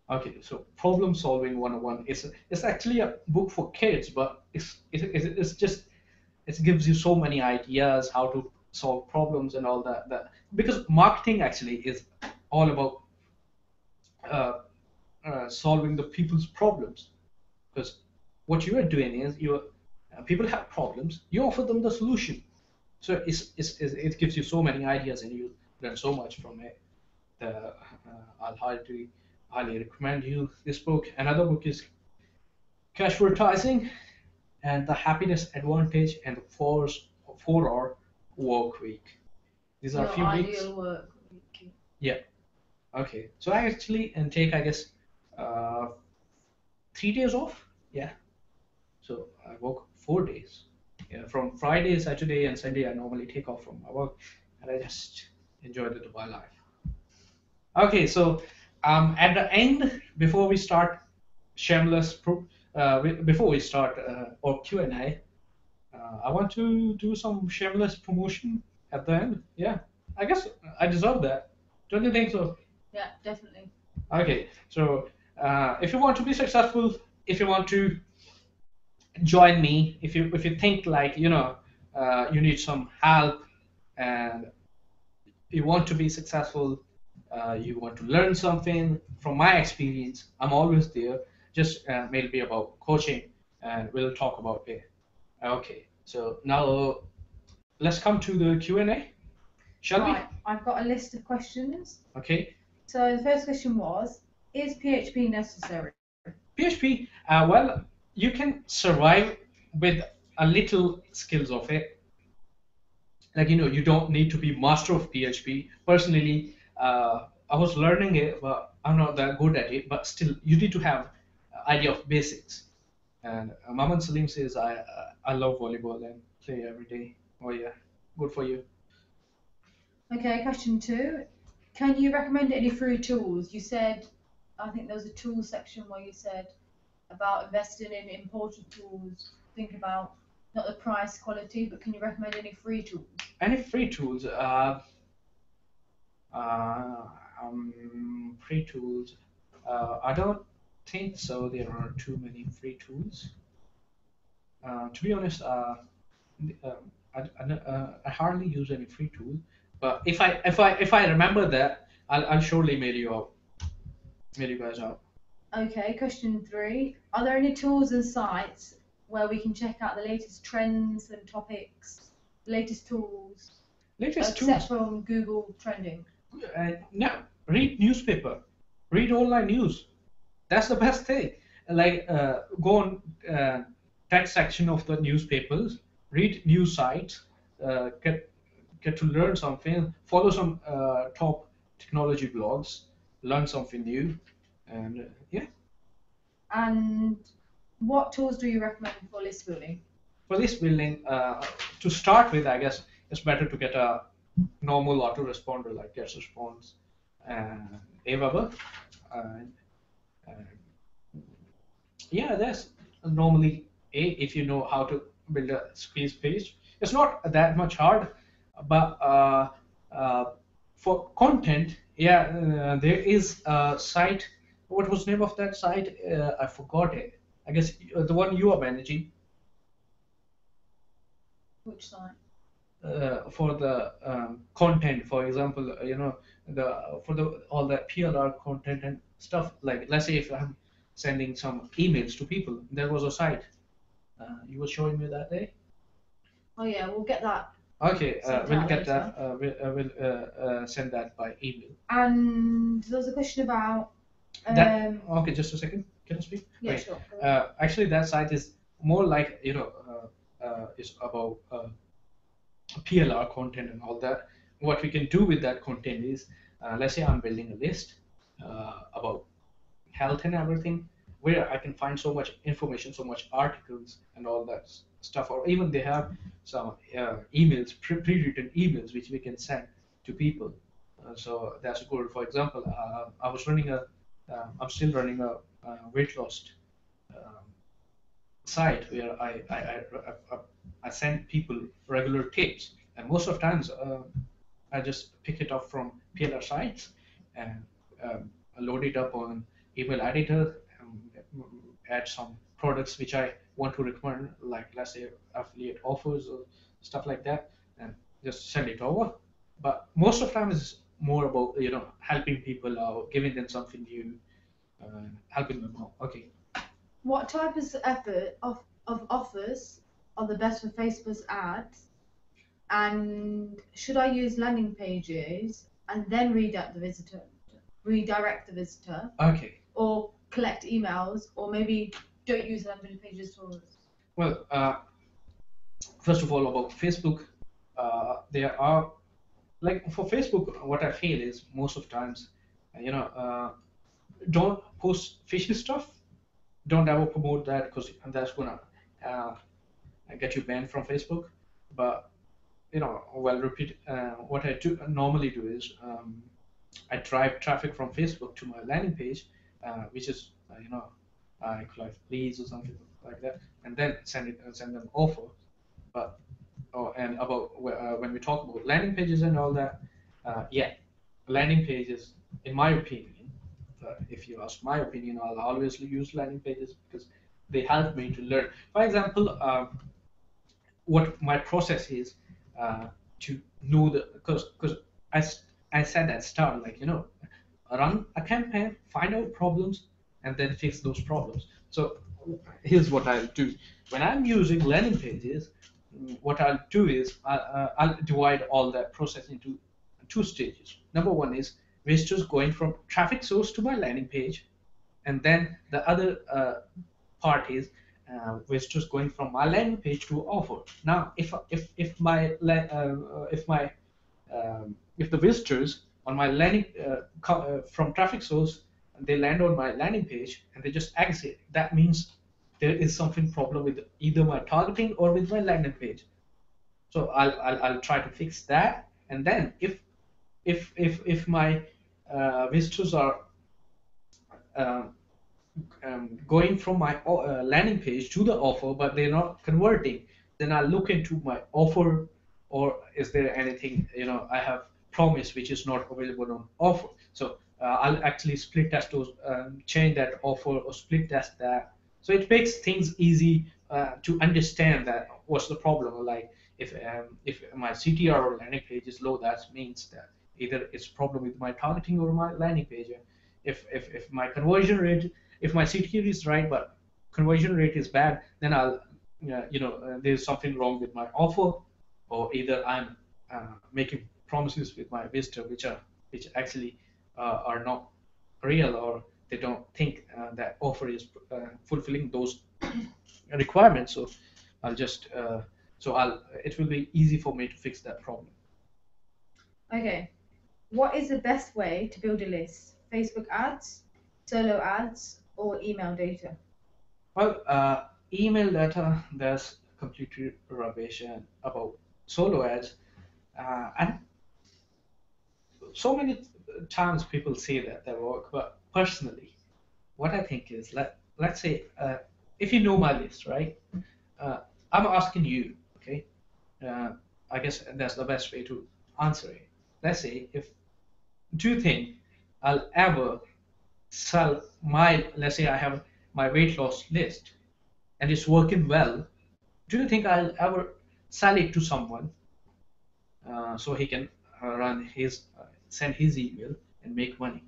Okay, so problem solving 101. It's actually a book for kids, but it's just it gives you so many ideas how to solve problems and all that because marketing actually is all about uh, solving the people's problems because what you are doing is you people have problems, you offer them the solution. So it gives you so many ideas and you learn so much from it. I'll highly recommend you this book. Another book is Cash Advertising and the Happiness Advantage and the 4-hour work week. These are a Your few weeks. ideal work. Yeah. Okay. So I actually and take I guess uh, 3 days off. Yeah. So I work 4 days. Yeah. From Friday, Saturday, and Sunday, I normally take off from my work, and I just enjoy the Dubai life. Okay. So at the end, before we start shameless, before we start our Q&A, I want to do some shameless promotion at the end. Yeah. I guess I deserve that. Don't you think so? Yeah, definitely. Okay, so if you want to be successful, if you want to join me, if you think like you need some help and you want to be successful, you want to learn something from my experience, I'm always there. Just mail me about coaching, and we'll talk about it. Okay, so now let's come to the Q&A, shall we? Right, I've got a list of questions. Okay, So the first question was, is PHP necessary? PHP, well, you can survive with a little skills of it. Like, you don't need to be master of PHP. Personally, I was learning it, but I'm not that good at it. But still, you need to have idea of basics. And Maman Salim says, I love volleyball and play every day. Oh yeah, good for you. Okay, question 2. Can you recommend any free tools? You said, I think there was a tools section where you said about investing in important tools. Think about not the price quality, but can you recommend any free tools? Any free tools? Uh, Free tools. I don't think so. There are too many free tools. To be honest, I hardly use any free tool. But if I remember that, I'll surely mail you guys out. Okay, question 3. Are there any tools and sites where we can check out the latest trends and topics, latest tools, Latest except tools? from Google trending? No. read newspaper, read online news. That's the best thing. Like go on text section of the newspapers, read news sites, get to learn something, follow some top technology blogs, learn something new, and yeah. And what tools do you recommend for list building? For this building, to start with, I guess it's better to get a normal autoresponder like GetResponse and Aweber. And, yeah, that's normally if you know how to build a squeeze page. It's not that much hard, but uh, for content, yeah, there is a site. What was the name of that site? I forgot it. I guess the one you are managing. Which site? For the content, for example, the for the all the PLR content and stuff. Like, let's say if I'm sending some emails to people, there was a site you were showing me that day. Oh yeah, we'll get that. Okay, Sent we'll out get later. that. We'll send that by email. And there was a question about That okay? Just a second. Can I speak? yeah, Okay. sure. Actually, that site is more like is about PLR content and all that. What we can do with that content is, let's say I'm building a list about health and everything, where I can find so much information, so much articles and all that stuff, or even they have some emails, pre-written emails, which we can send to people. So that's good. For example, I'm still running a weight loss um, site where I send people regular tips, and most of times I just pick it up from PLR sites and load it up on email editor, add some products which I want to recommend, like let's say affiliate offers or stuff like that, and just send it over. But most of the time it's more about helping people out, giving them something new, helping them out. Okay. What type of offers are the best for Facebook ads? And should I use landing pages and then redirect the visitor, Okay. or collect emails, or maybe don't use landing pages at all? Well, first of all, about Facebook, there are like for Facebook, what I feel is most of times, don't post fishy stuff. Don't ever promote that because that's gonna uh, get you banned from Facebook. But well, repeat. What I do normally do is I drive traffic from Facebook to my landing page, which is collect leads or something like that, and then send them offer. But and about when we talk about landing pages and all that, yeah, landing pages, in my opinion, if you ask my opinion, I'll always use landing pages because they help me to learn. For example, what my process is to know the because I said at start, like run a campaign, find out problems, and then fix those problems. So here's what I'll do when I'm using landing pages. What I'll do is I'll divide all that process into two stages. Number one is visitors going from traffic source to my landing page, and then the other part is visitors going from my landing page to offer. Now, if the visitors on my landing from traffic source, they land on my landing page and they just exit, that means there is something problem with either my targeting or with my landing page. So I'll try to fix that, and then if my visitors are um, going from my landing page to the offer, but they're not converting, then I'll look into my offer, or is there anything I have promised which is not available on offer. So I'll actually split test those, change that offer or split test that. So it makes things easy to understand that what's the problem. Like if my CTR or landing page is low, that means that either it's problem with my targeting or my landing page. If my conversion rate, if my CTR is right but conversion rate is bad, then I'll there's something wrong with my offer, or either I'm making promises with my visitor which actually are not real, or they don't think that offer is fulfilling those requirements. So I'll just it will be easy for me to fix that problem. Okay. What is the best way to build a list? Facebook ads, solo ads, or email data? Well, email data, that's completely rubbish. And about solo ads, and so many times people say that they work, but personally, what I think is, let's say, if you know my list, right? Uh, I'm asking you, okay? Uh, I guess that's the best way to answer it. Let's say, if do you think I'll ever sell my, let's say I have my weight loss list and it's working well, do you think I'll ever sell it to someone so he can send his email and make money?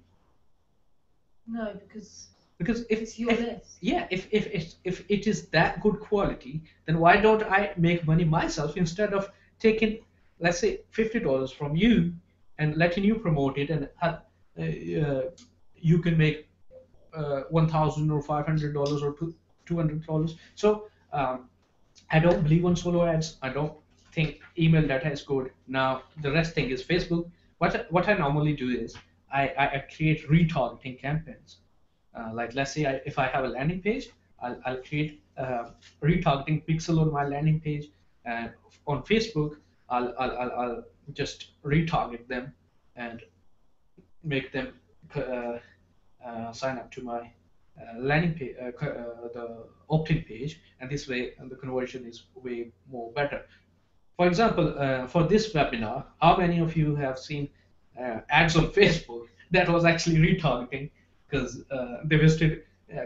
No, because Because it's your list. yeah, if it is that good quality, then why don't I make money myself instead of taking, let's say, $50 from you and letting you promote it, and you can make 1,000 or $500 or $200. So I don't believe on solo ads. I don't think email data is good. Now the rest thing is Facebook. What I normally do is I create retargeting campaigns. Like, let's say if I have a landing page, I'll create retargeting pixel on my landing page, and on Facebook I'll just retarget them and make them uh, sign up to my landing page, the opt-in page, and this way the conversion is way more better. For example, for this webinar, how many of you have seen ads on Facebook that was actually retargeting, because they visited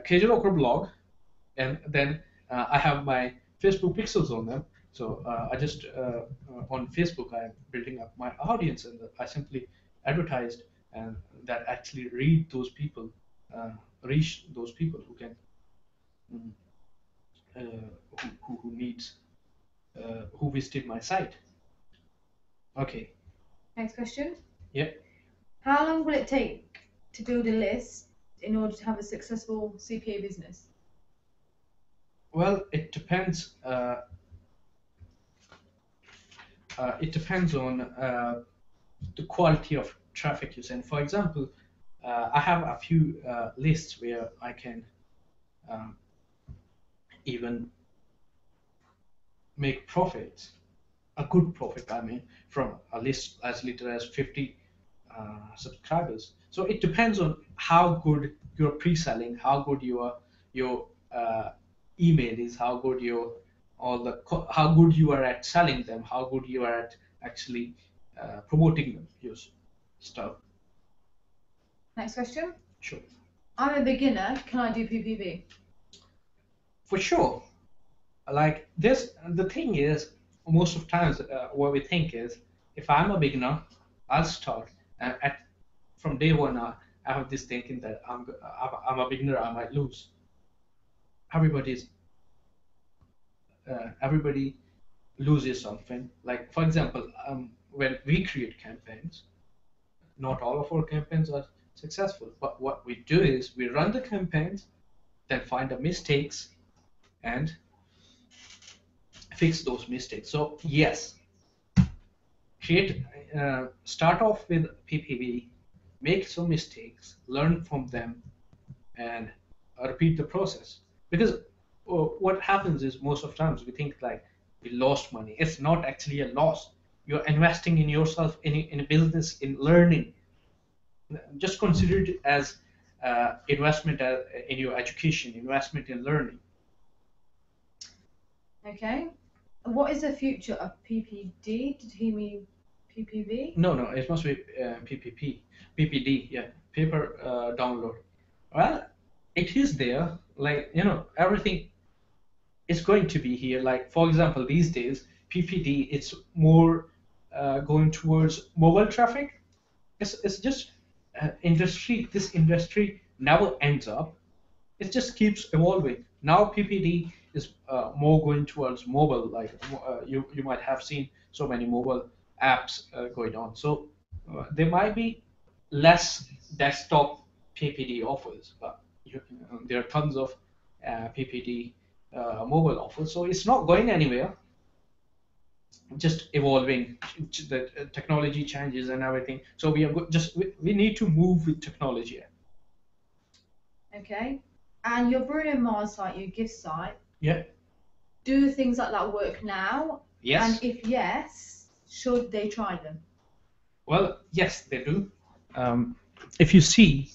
kjrocker blog, and then I have my Facebook pixels on them. So I just on Facebook I'm building up my audience, and I simply advertised, and that actually uh, reach those people who can mm, who needs who visited my site. Okay. Next question. Yeah. How long will it take to build a list in order to have a successful CPA business? Well, it depends. It depends on the quality of traffic you send. For example, I have a few lists where I can um, even make profits, a good profit, I mean, from a list as little as 50 subscribers. So it depends on how good your pre-selling, how good your email is, how good your how good you are at selling them, how good you are at actually promoting them, your stuff. Next question. Sure. I'm a beginner. Can I do PPV? For sure. Like this, the thing is, most of times what we think is, if I'm a beginner, I'll start, and from day one I have this thinking that I'm a beginner, I might lose. Everybody's everybody loses something. Like, for example, when we create campaigns, not all of our campaigns are successful, but what we do is we run the campaigns, then find the mistakes and fix those mistakes. So yes, create start off with PPV, make some mistakes, learn from them, and repeat the process. Because what happens is, most of times we think like we lost money. It's not actually a loss. You're investing in yourself, in a business, in learning. Just consider it as investment in your education, investment in learning. Okay. What is the future of PPD? Did he mean PPV? No, it must be PPD, yeah, paper download. Well, it is there. Like, everything is going to be here. Like, for example, these days, PPD, it's more going towards mobile traffic. It's just industry. This industry never ends up. It just keeps evolving. Now PPD is more going towards mobile. Like, you might have seen so many mobile apps going on. So there might be less desktop PPD offers, but there are tons of PPD mobile offers. So it's not going anywhere, just evolving. The technology changes and everything. So we are just we need to move with technology. Okay. And your Bruno Mars site, your gift site, Yeah. do things like that work now? Yes. And if yes, should they try them? Well, yes, they do. If you see,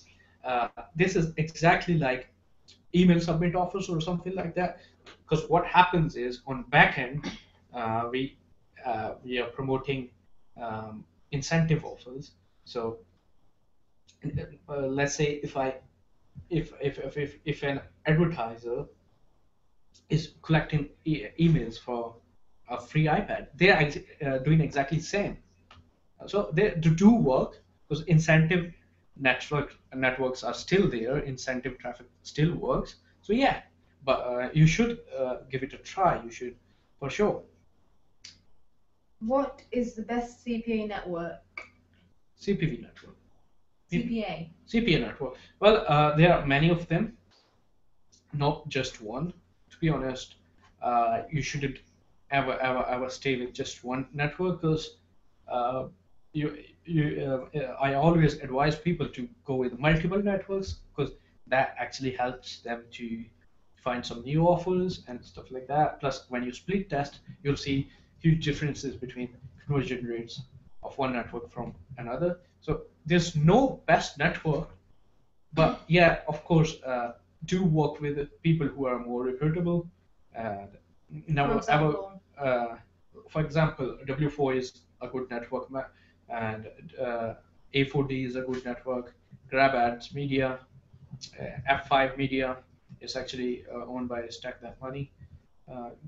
this is exactly like email submit offers or something like that. Because what happens is on backend, we are promoting incentive offers. So let's say if an advertiser is collecting emails for a free iPad, they are doing exactly the same. So they do work because incentive networks are still there. Incentive traffic still works. So yeah, but you should give it a try. You should for sure. What is the best CPA network? CPV network. CPA. CPA network. Well, there are many of them, not just one. To be honest, you shouldn't ever stay with just one network because uh, I always advise people to go with multiple networks because that actually helps them to find some new offers and stuff like that. Plus, when you split test, you'll see huge differences between conversion rates of one network from another. So there's no best network, but yeah, of course, do work with people who are more reputable and never ever. Uh, for example, W4 is a good network, and A4D is a good network. Grab Ads Media, F5 Media is actually owned by Stack That Money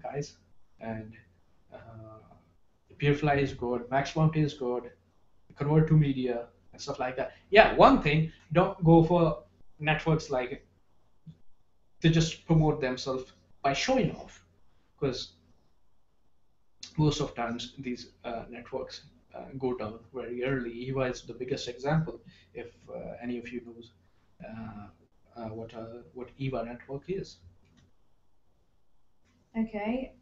guys, and uh, Peerfly is good, Maxmount is good, Convert to Media and stuff like that. Yeah, one thing, don't go for networks like they just promote themselves by showing off, because most of times these networks go down very early. EVA is the biggest example. If any of you knows what EVA network is. Okay.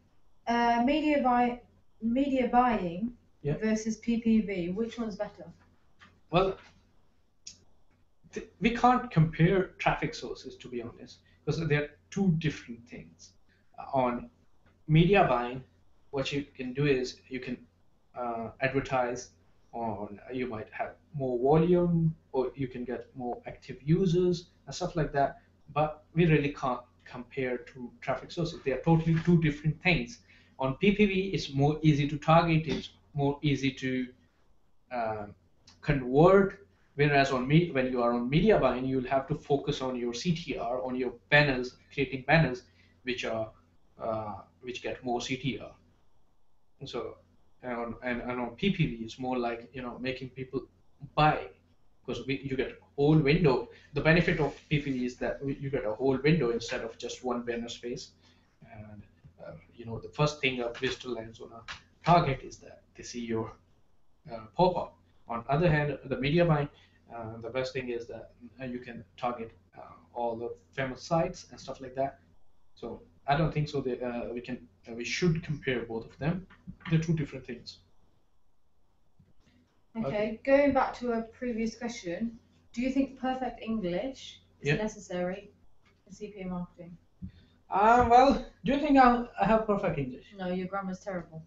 Media buying Yeah. versus PPV. Which one's better? Well, we can't compare traffic sources, to be honest, because they're two different things. On media buying, what you can do is you can advertise on, you might have more volume or you can get more active users and stuff like that, but we really can't compare to traffic sources. They are totally two different things. On PPV, it's more easy to target, it's more easy to uh, convert. Whereas when you are on media buying, you'll have to focus on your CTR, on your banners, creating banners which get more CTR. So and on PPV, it's more like making people buy because you get a whole window. The benefit of PPV is that you get a whole window instead of just one banner space. And the first thing a visitor lands on a target is that they see your pop-up. On other hand, the media buying, the best thing is that you can target all the famous sites and stuff like that. So I don't think so that we should compare both of them. They're two different things. Okay. Going back to a previous question, do you think perfect English is Yeah. necessary in CPA marketing? Well, do you think I have perfect English? No, your grammar's terrible.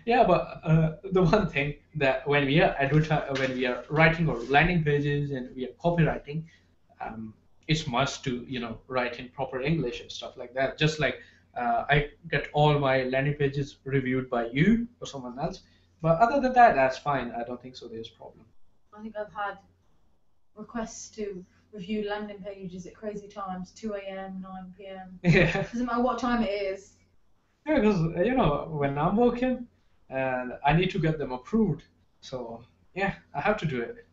Yeah, but the one thing that when we are when we are writing our landing pages and we are copywriting, it's must to write in proper English and stuff like that. Just like I get all my landing pages reviewed by you or someone else, but other than that, that's fine. I don't think so. There's a problem. I think I've had requests to review landing pages at crazy times, 2 a.m., 9 p.m. Yeah. Doesn't matter what time it is. Yeah, because when I'm working, and I need to get them approved. So yeah, I have to do it.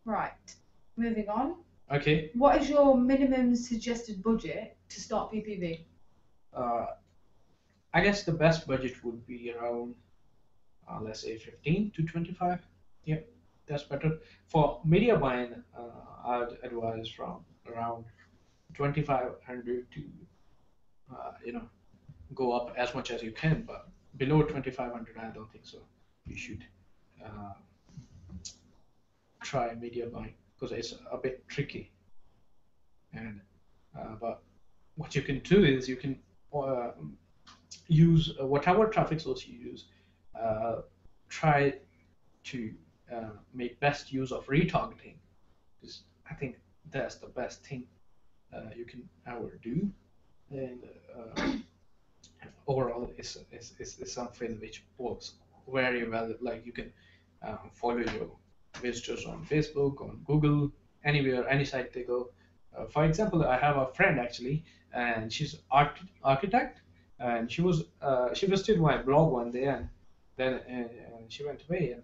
Right. Moving on. Okay. What is your minimum suggested budget to start PPV? I guess the best budget would be around, let's say 15 to 25. Yeah, that's better. For media buying, I'd advise from around 2,500 to go up as much as you can, but below 2,500, I don't think so. You should uh, try media buying because it's a bit tricky. And but what you can do is you can uh, use whatever traffic source you use. Uh, Try to make best use of retargeting, because I think that's the best thing you can ever do. And overall, it's something which works very well. Like you can follow your visitors on Facebook, on Google, anywhere, any site they go. For example, I have a friend actually, and she's architect, and she visited my blog one day, and then she went away, and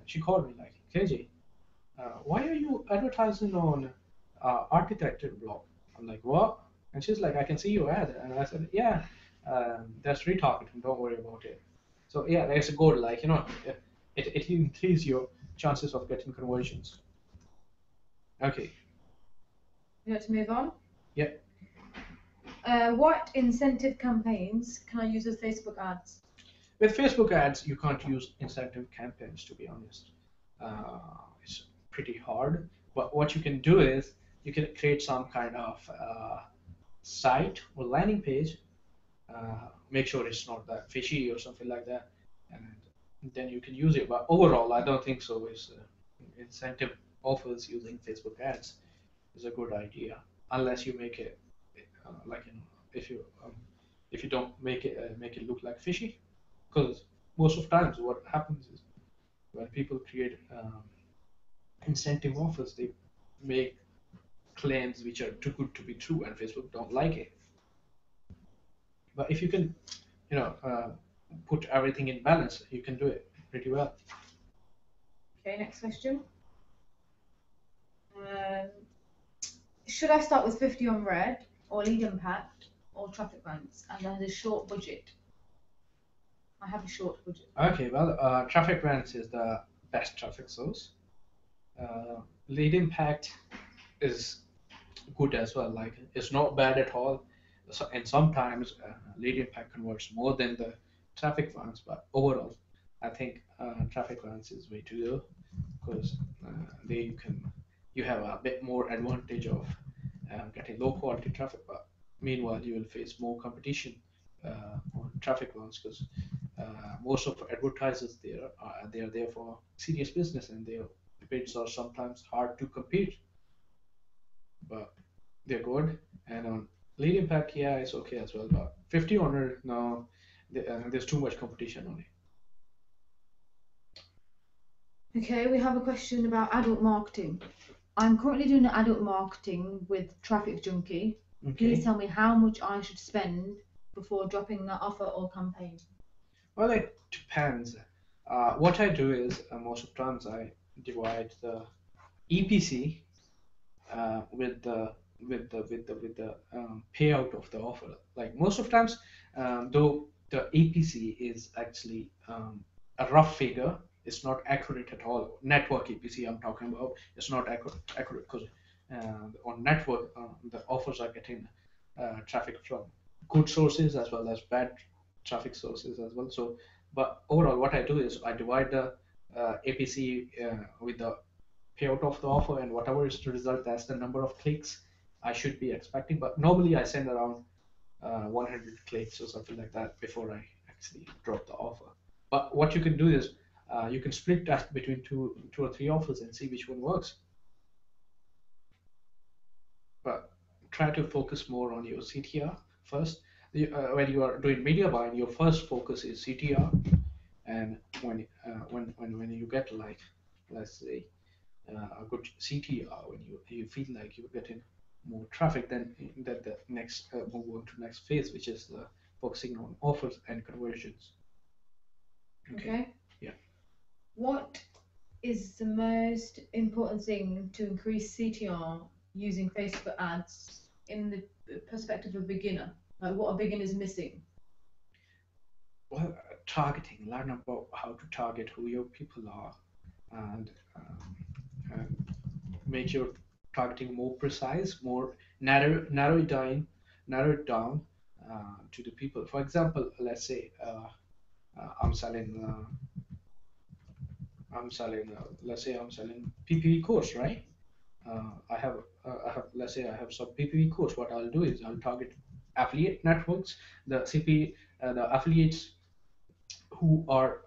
she called me like, KJ, why are you advertising on architecture blog? I'm like, what? And she's like, I can see your ad. And I said, yeah, that's retargeting. Don't worry about it. So yeah, there's a goal. Like it increases your chances of getting conversions. Okay. You want to move on? Yeah. What incentive campaigns can I use as Facebook ads? With Facebook ads, you can't use incentive campaigns, to be honest. It's pretty hard. But what you can do is you can create some kind of site or landing page. Make sure it's not that fishy or something like that, and then you can use it. But overall, I don't think so. Is incentive offers using Facebook ads is a good idea, unless you make it like if you don't make it look like fishy, because most of times what happens is when people create incentive offers, they make claims which are too good to be true, and Facebook don't like it. But if you can, put everything in balance, you can do it pretty well. Okay, next question. Um, should I start with 50 on red, or lead impact, or traffic ranks? And I have a short budget. I have a short budget. Okay, well, traffic ranks is the best traffic source. Lead impact is good as well. Like it's not bad at all. So, and sometimes lead impact converts more than the traffic runs. But overall, I think traffic runs is way to go, because there you have a bit more advantage of getting low quality traffic. But meanwhile, you will face more competition on traffic runs, because most of advertisers there they are there for serious business, and their bids are sometimes hard to compete. But they're good. And on lead impact, yeah, it's okay as well. But 50 owner, no, there's too much competition on it. Okay, we have a question about adult marketing. I'm currently doing adult marketing with Traffic Junkie. Okay. Please tell me how much I should spend before dropping an offer or campaign. Well, it depends. What I do is most of the times I divide the EPC with the payout of the offer. Like most of times, though the EPC is actually a rough figure, it's not accurate at all. Network EPC I'm talking about, it's not accurate because on network the offers are getting traffic from good sources as well as bad traffic sources as well. So, but overall, what I do is I divide the APC with the payout of the offer, and whatever is the result, that's the number of clicks I should be expecting. But normally I send around 100 clicks or something like that before I actually drop the offer. But what you can do is you can split that between two or three offers and see which one works. But try to focus more on your CTR first. When you are doing media buying, your first focus is CTR, and when you get like, let's say, a good CTR, when you feel like you're getting more traffic, then that the next move on to next phase, which is focusing on offers and conversions. Okay. Yeah. What is the most important thing to increase CTR using Facebook ads in the perspective of a beginner? Like what a beginner is missing? Well, targeting. Learn about how to target, who your people are, and make your targeting more precise, more narrow it down to the people. For example, let's say I'm selling let's say I'm selling PPE course, right? I have, let's say I have some PPE course. What I'll do is I'll target affiliate networks, the the affiliates who are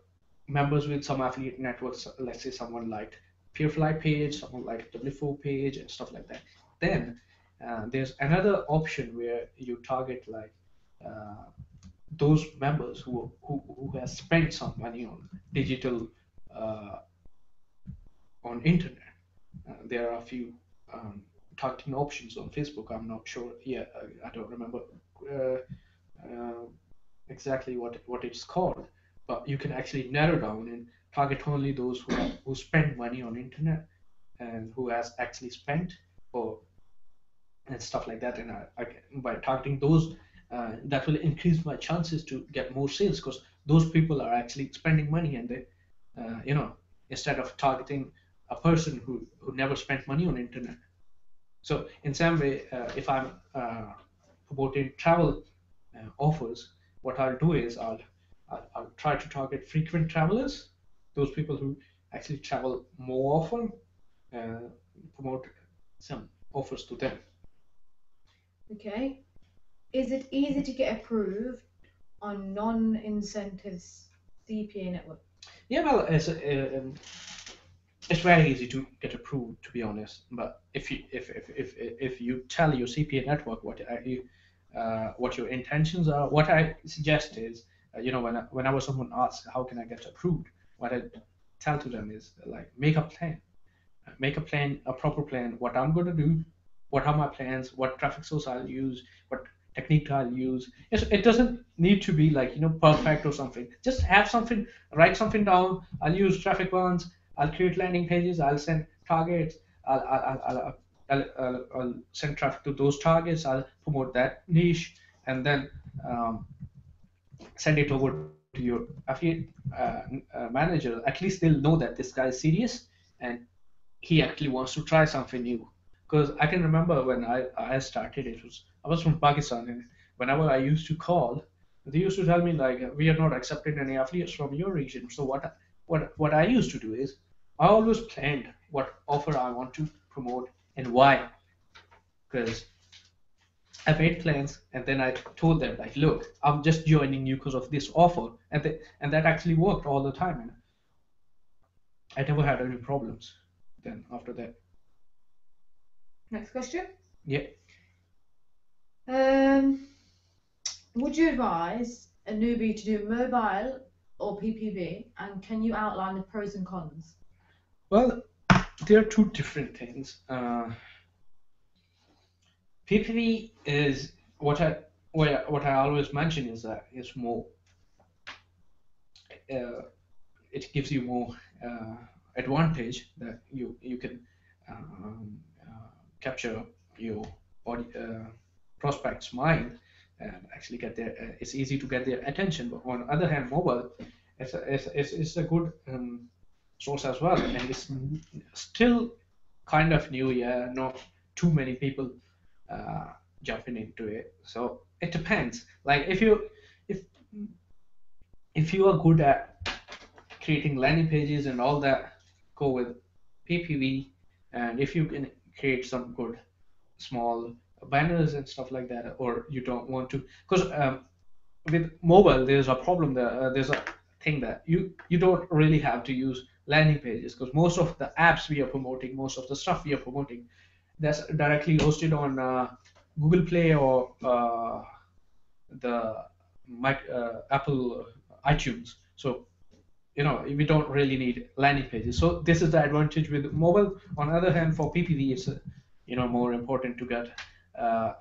members with some affiliate networks. Let's say someone like Peerfly page, someone like W4 page, and stuff like that. Then there's another option where you target like uh, those members who has spent some money on digital uh, on internet. There are a few targeting options on Facebook. I'm not sure. Yeah, I don't remember uh, uh, exactly what it's called, but you can actually narrow down and target only those who spend money on internet and who has actually spent or and stuff like that. And by targeting those, that will increase my chances to get more sales because those people are actually spending money and they, instead of targeting a person who never spent money on internet. So in some way, if I'm promoting travel offers, what I'll do is I'll try to target frequent travelers, those people who actually travel more often, uh, promote some offers to them. Okay. Is it easy to get approved on non-incentives CPA network? Yeah, well, it's very easy to get approved, to be honest. But if you tell your CPA network what your intentions are, what I suggest is, whenever someone asks how can I get approved, what I tell to them is like make a plan, a proper plan, what I'm going to do, what are my plans, what traffic source I'll use, what technique I'll use. It doesn't need to be like, perfect or something. Just have something, write something down. I'll use traffic ones. I'll create landing pages. I'll send targets. I'll send traffic to those targets. I'll promote that niche and then um, send it over to your affiliate manager. At least they'll know that this guy is serious and he actually wants to try something new. Because I can remember when I started, I was from Pakistan, and whenever I used to call, they used to tell me like we are not accepting any affiliates from your region. So what I used to do is I always planned what offer I want to promote and why. Because I made plans and then I told them like, look, I'm just joining you because of this offer, and that actually worked all the time, and I never had any problems. Then after that, Next question. yeah. Um, would you advise a newbie to do mobile or PPV, and can you outline the pros and cons? Well, there are two different things. PPV is what I always mention is that it's more. Uh, it gives you more advantage that you can capture your body prospects mind and actually get their it's easy to get their attention. But on the other hand, mobile it's a good source as well, and it's still kind of new. Yeah, not too many people uh, jumping into it, so it depends. Like if if you are good at creating landing pages and all that, go with PPV. And if you can create some good small banners and stuff like that, or you don't want to, because with mobile there's a problem there. There's a thing that you don't really have to use landing pages because most of the apps we are promoting, most of the stuff we are promoting, that's directly hosted on Google Play or the Apple iTunes. So we don't really need landing pages. So this is the advantage with mobile. On the other hand, for PPV, it's more important to get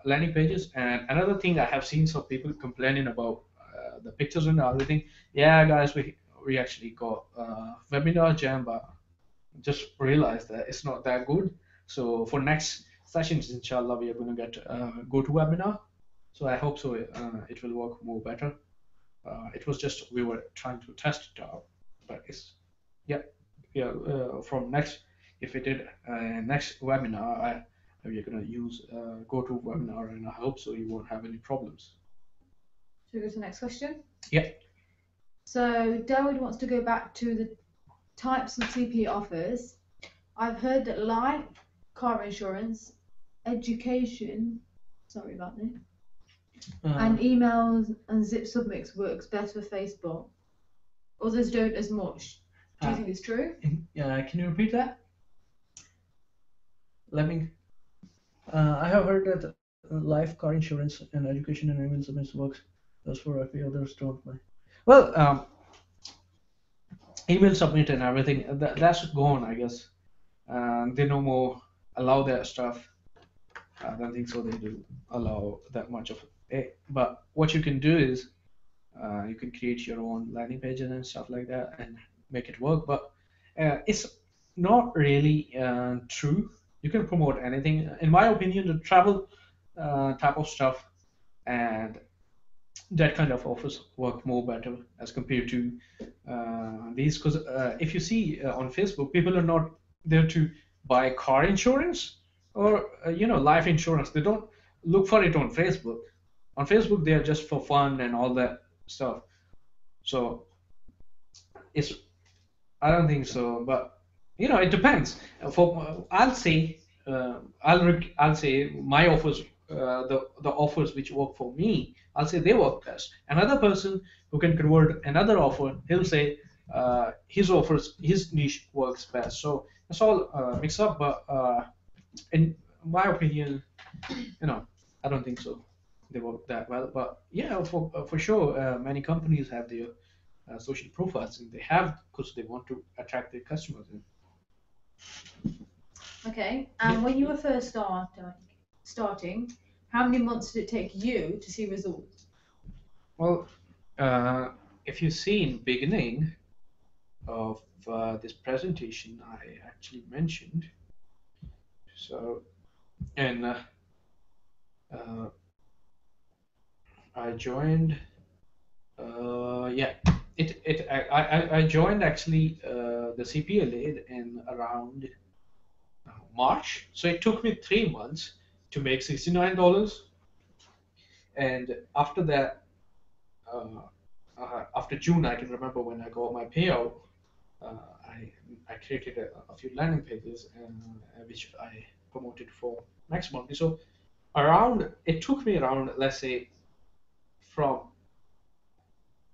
landing pages. And another thing I have seen some people complaining about the pictures and everything. Yeah, guys, we actually got webinar jam, but just realized that it's not that good. So for next sessions, inshallah, we are going to get go to webinar. So I hope so. It will work more better. It was just we were trying to test it out, but it's yeah. yeah, from next, if we did next webinar, we're gonna use go to webinar, and I hope so you won't have any problems. Should we go to the next question? Yeah. So Dawood wants to go back to the types of CPA offers. I've heard that life, car insurance, education, sorry about this, and emails and zip submits works best for Facebook. Others don't as much. Do you think it's true? Can you repeat that? Let me. I have heard that life, car insurance, and education and email submits works. Those for a few others don't. Well, email submit and everything that's gone, I guess. They no more allow that stuff. I don't think so. They do allow that much of it. But what you can do is you can create your own landing pages and stuff like that and make it work. But it's not really true. You can promote anything. In my opinion, the travel type of stuff and that kind of offers work more better as compared to these. Because if you see on Facebook, people are not there to buy car insurance or life insurance. They don't look for it on Facebook. On Facebook, they are just for fun and all that stuff. So it's I don't think so, but it depends. For I'll say I'll say my offers, the offers which work for me, I'll say they work best. Another person who can convert another offer, he'll say his niche works best. So it's all mixed up, but in my opinion, I don't think so. They work that well, but yeah, for sure, many companies have their social profiles, and they have because they want to attract their customers. Okay. And when you were first starting, how many months did it take you to see results? Well, if you see in beginning of this presentation, I actually mentioned. So, and I joined. Yeah, I joined actually the CPA lead in around March. So it took me 3 months to make $69, and after that, after June, I can remember when I got my payout. Uh, I I created a few landing pages which I promoted for next month. So it took me around, let's say, from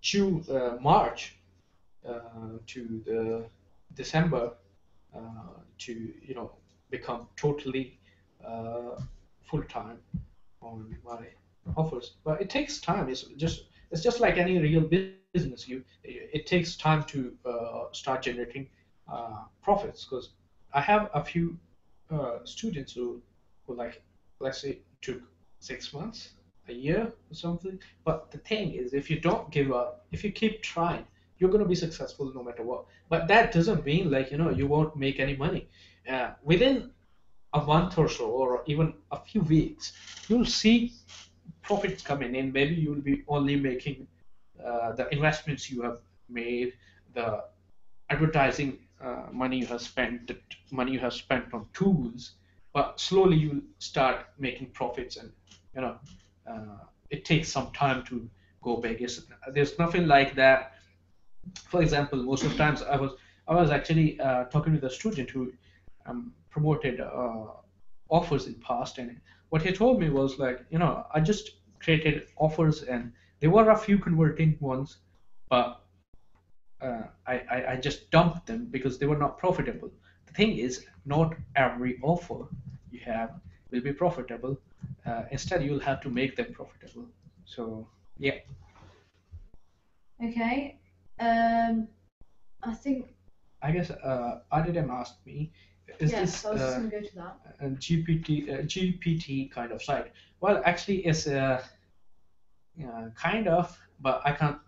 June, March to the December to become totally full time on my offers. But it takes time. It's just like any real business. It takes time to start generating profits. Because I have a few students who like, let's say, took 6 months, a year or something. But the thing is, if you don't give up, if you keep trying, you're going to be successful no matter what. But that doesn't mean like you won't make any money. Within a month or so, or even a few weeks, you'll see profits coming in. Maybe you'll be only making the investments you have made, the advertising money you have spent, the money you have spent on tools, but slowly you start making profits, and you know it takes some time to go big. There's nothing like that. For example, most of the times I was actually talking with a student who promoted offers in past, and what he told me was like, I just created offers, and there were a few converting ones, but I just dumped them because they were not profitable. The thing is, not every offer you have will be profitable. Instead, you'll have to make them profitable. So yeah. Okay. I think. I guess Adidem asked me, is Yes, this I was just going to go to that. a GPT kind of site? Well, actually, it's kind of, but I can't.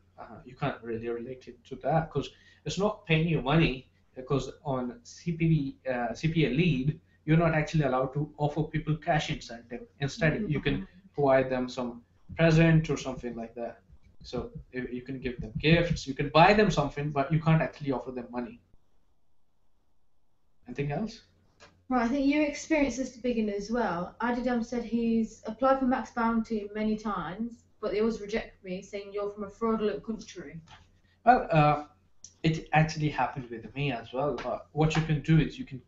You can't really relate it to that because it's not paying you money. Because on CPA lead, you're not actually allowed to offer people cash incentive. Instead, you can provide them some present or something like that. So you can give them gifts, you can buy them something, but you can't actually offer them money. Anything else? Right, I think you experienced this at the beginning as well. Adidam said he's applied for Max Bounty many times, but they always reject me, saying you're from a fraudulent country. Well, it actually happened with me as well. What you can do is you can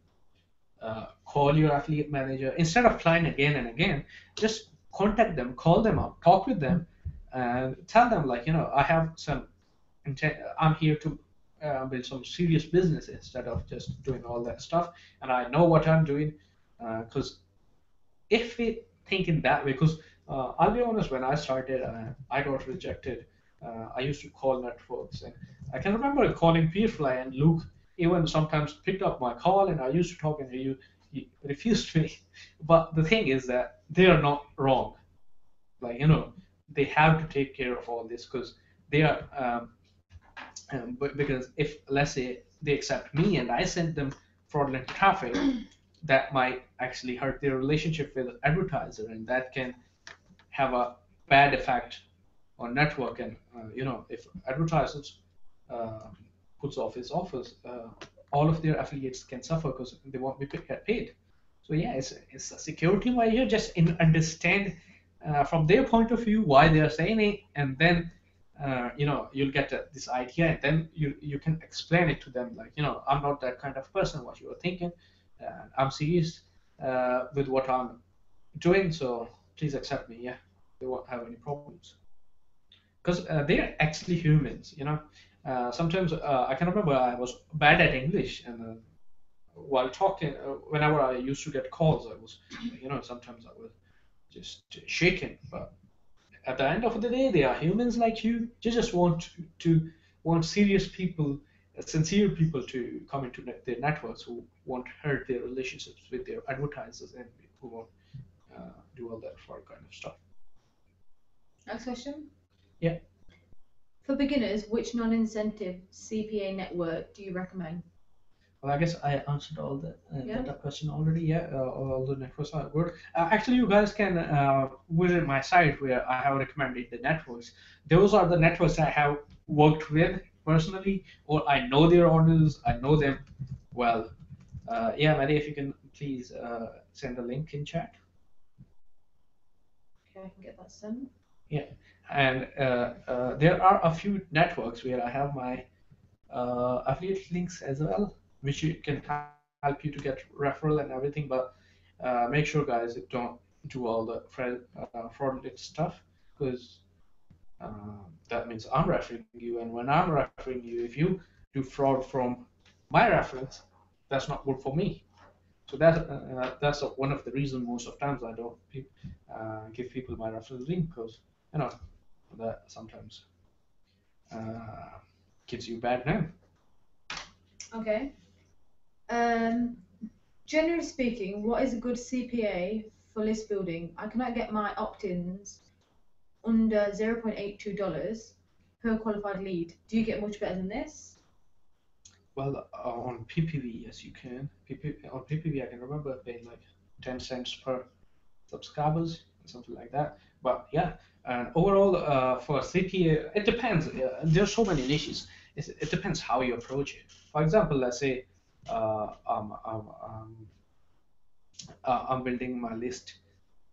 call your affiliate manager instead of trying again and again. Just contact them, call them up, talk with them, and tell them like, I have some intent. I'm here to build some serious business instead of just doing all that stuff, and I know what I'm doing. Because if we think in that way, because I'll be honest, when I started, I got rejected. I used to call networks, and I can remember calling Peerfly, and Luke even sometimes picked up my call, and I used to talk, and he refused me. But the thing is that they are not wrong. Like, they have to take care of all this because they are. But because if let's say they accept me and I send them fraudulent traffic, that might actually hurt their relationship with the advertiser, and that can have a bad effect on network. And if advertisers uh, puts off his offers, all of their affiliates can suffer because they won't be get paid. So yeah, it's a security measure. Just understand from their point of view why they are saying it, and then you'll get this idea, and then you can explain it to them like, I'm not that kind of person. What you are thinking, I'm serious with what I'm doing. So please accept me. Yeah, they won't have any problems because they're actually humans. Sometimes I can remember I was bad at English, and while talking, whenever I used to get calls, I was, sometimes I was just shaken. But at the end of the day, they are humans like you. You just want serious people, sincere people to come into their networks who won't hurt their relationships with their advertisers and who won't do all that fraud kind of stuff. Next question. Yeah. For beginners, which non-incentive CPA network do you recommend? Well, I guess I answered all Yeah. that question already. Yeah, all the networks are good. Actually, you guys can visit my site where I have recommended the networks. Those are the networks I have worked with personally, or I know their owners. I know them well. Yeah, Maddie, if you can please send the link in chat. Okay, I can get that sent. Yeah, and there are a few networks where I have my affiliate links as well, which you can help you to get referral and everything. But make sure, guys, don't do all the fraudulent stuff because that means I'm referring you, and when I'm referring you, if you do fraud from my reference, that's not good for me. So that's one of the reasons most of times I don't give people my referral link because you know that sometimes uh, gives you bad name. Okay. Generally speaking, what is a good CPA for list building? I cannot get my opt-ins under $0.82 per qualified lead. Do you get much better than this? Well, on PPV, yes, you can. On PPV, I can remember paying like 10 cents per subscribers, something like that. But yeah, and overall, for CPA, it depends. There's so many niches. It depends how you approach it. For example, let's say uh, um, um, um, I'm building my list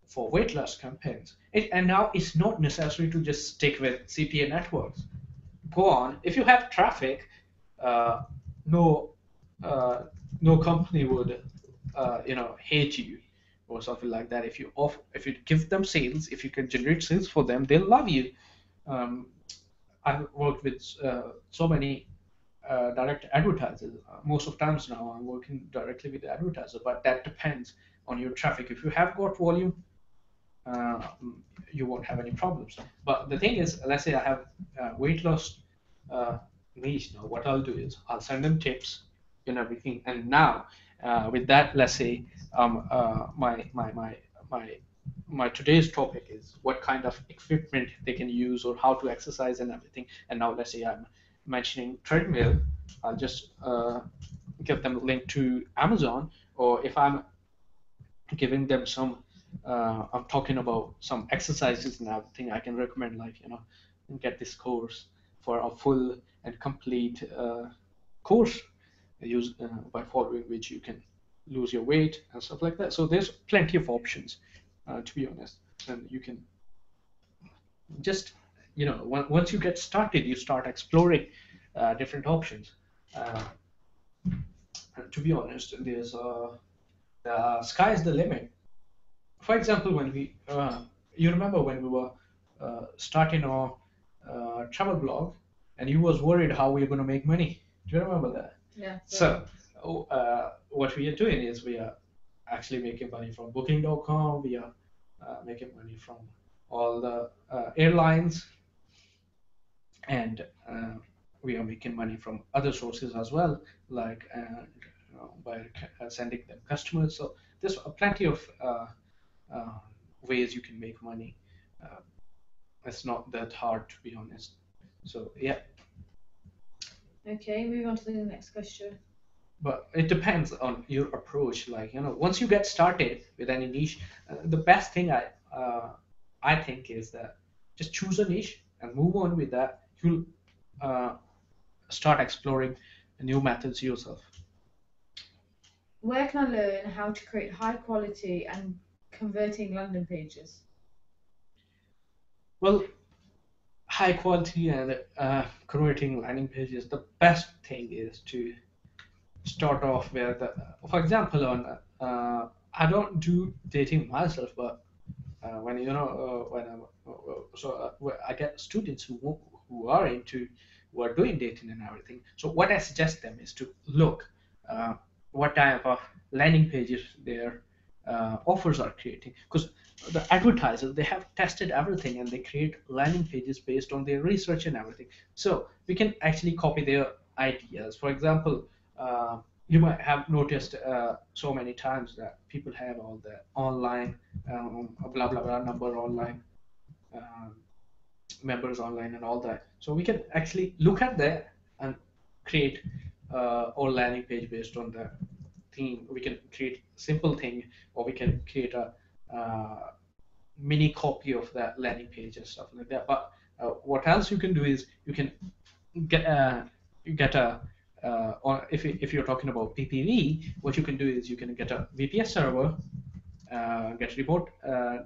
for weight loss campaigns. And now it's not necessary to just stick with CPA networks. Go on. If you have traffic, uh, no uh, no company would hate you or something like that. If you give them sales, if you can generate sales for them, they'll love you. Um, I've worked with so many direct advertisers. Most of times now I'm working directly with the advertiser, but that depends on your traffic. If you have got volume, uh, you won't have any problems. But the thing is, let's say I have weight loss uh, niche now. What I'll do is I'll send them tips and everything. And now with that, let's say my my today's topic is what kind of equipment they can use or how to exercise and everything. And now let's say I'm mentioning treadmill. I'll just give them a link to Amazon, or if I'm giving them some I'm talking about some exercises and everything, I can recommend like get this course for a full and complete course. use by following which you can lose your weight and stuff like that. So there's plenty of options, to be honest, and you can just once you get started, you start exploring different options. Uh, and to be honest, there's the sky's the limit. For example, when you remember when we were starting our travel blog, and you was worried how we are going to make money. Do you remember that? Yeah. So what we are doing is we are actually making money from Booking.com. We are making money from all the airlines, and we are making money from other sources as well, like by sending them customers. So there's plenty of uh, ways you can make money. Uh, it's not that hard, to be honest. So yeah, Okay, moving on to the next question. but it depends on your approach. Like once you get started with any niche, the best thing I think is that just choose a niche and move on with that. You'll uh, start exploring new methods yourself. Where can I learn how to create high quality and converting landing pages? Well, high quality and converting landing pages, the best thing is to start off with, for example, on I don't do dating myself, but when when I'm I get students who are into who are doing dating and everything. So what I suggest them is to look uh, what type of landing pages their offers are creating, because the advertisers, they have tested everything and they create landing pages based on their research and everything. So we can actually copy their ideas. For example, you might have noticed so many times that people have all the online blah blah blah number online, um, members online and all that. So we can actually look at that and create our landing page based on the theme. We can create simple thing, or we can create a mini copy of that landing page and stuff like that. But what else you can do is you can get get a or if you're talking about PPV, what you can do is you can get a VPS server, get remote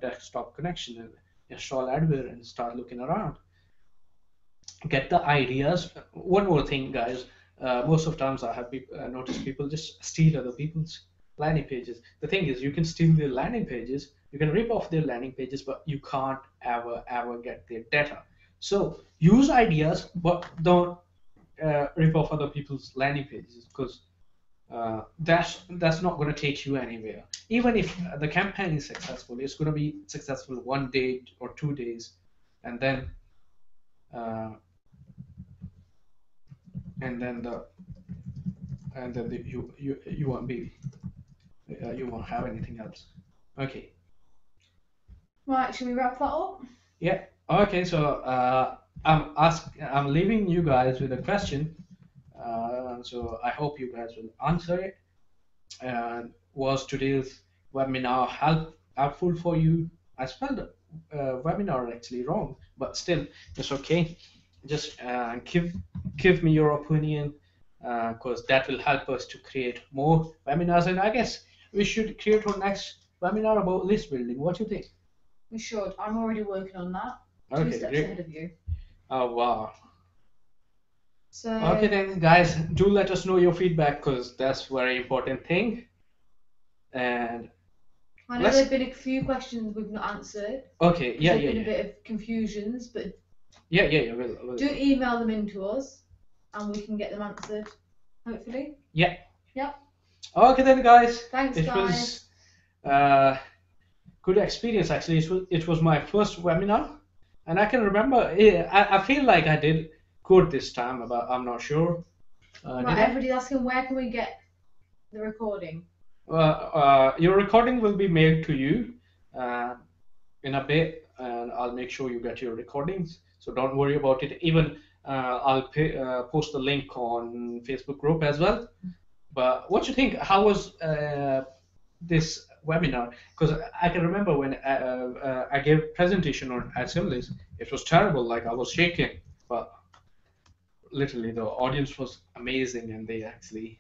desktop connection, and install adware and start looking around. Get the ideas. One more thing, guys. Most of times I have noticed people just steal other people's landing pages. The thing is, you can steal their landing pages, you can rip off their landing pages, but you can't ever get their data. So use ideas, but don't rip off other people's landing pages, because that's not going to take you anywhere. Even if the campaign is successful, it's going to be successful 1 day or 2 days, and then uh, and then the you won't be you won't have anything else. Okay. Right, should we wrap that up? Yeah. Okay. So I'm leaving you guys with a question. So I hope you guys will answer it. And was today's webinar helpful for you? I spelled webinar actually wrong, but still, it's okay. Just give me your opinion, because that will help us to create more webinars. And I guess we should create our next webinar about list building. What do you think? We should. I'm already working on that. Okay, 2 steps great. ahead of you. Oh wow. So Okay then, guys, do let us know your feedback, because that's very important thing. And I know there've been a few questions we've not answered. Okay, yeah, There's yeah, been yeah. a bit of confusions, but Yeah. We'll do email them in to us, and we can get them answered. Hopefully. Yeah. Yep. Okay then, guys. Thanks, it guys. was good experience actually. It was my first webinar, and I can remember. I feel like I did good this time, but I'm not sure. Right, everybody's asking where can we get the recording? Your recording will be mailed to you in a bit, and I'll make sure you get your recordings. So don't worry about it. Even I'll post the link on Facebook group as well. But what do you think? How was this webinar? Because I can remember when I gave a presentation on shameless, it was terrible. Like I was shaking, but literally the audience was amazing, and they actually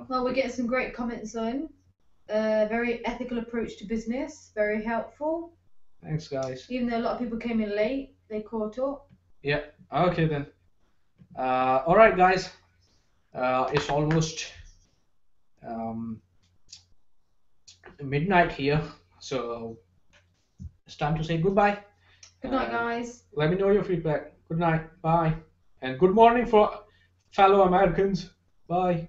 Well, we're getting some great comments on. Very ethical approach to business. Very helpful. Thanks, guys. Even though a lot of people came in late, they caught up. Yeah. Okay then. All right, guys. It's almost midnight here, so it's time to say goodbye. Good night, guys. Let me know your feedback. Good night. Bye. And good morning for fellow Americans. Bye.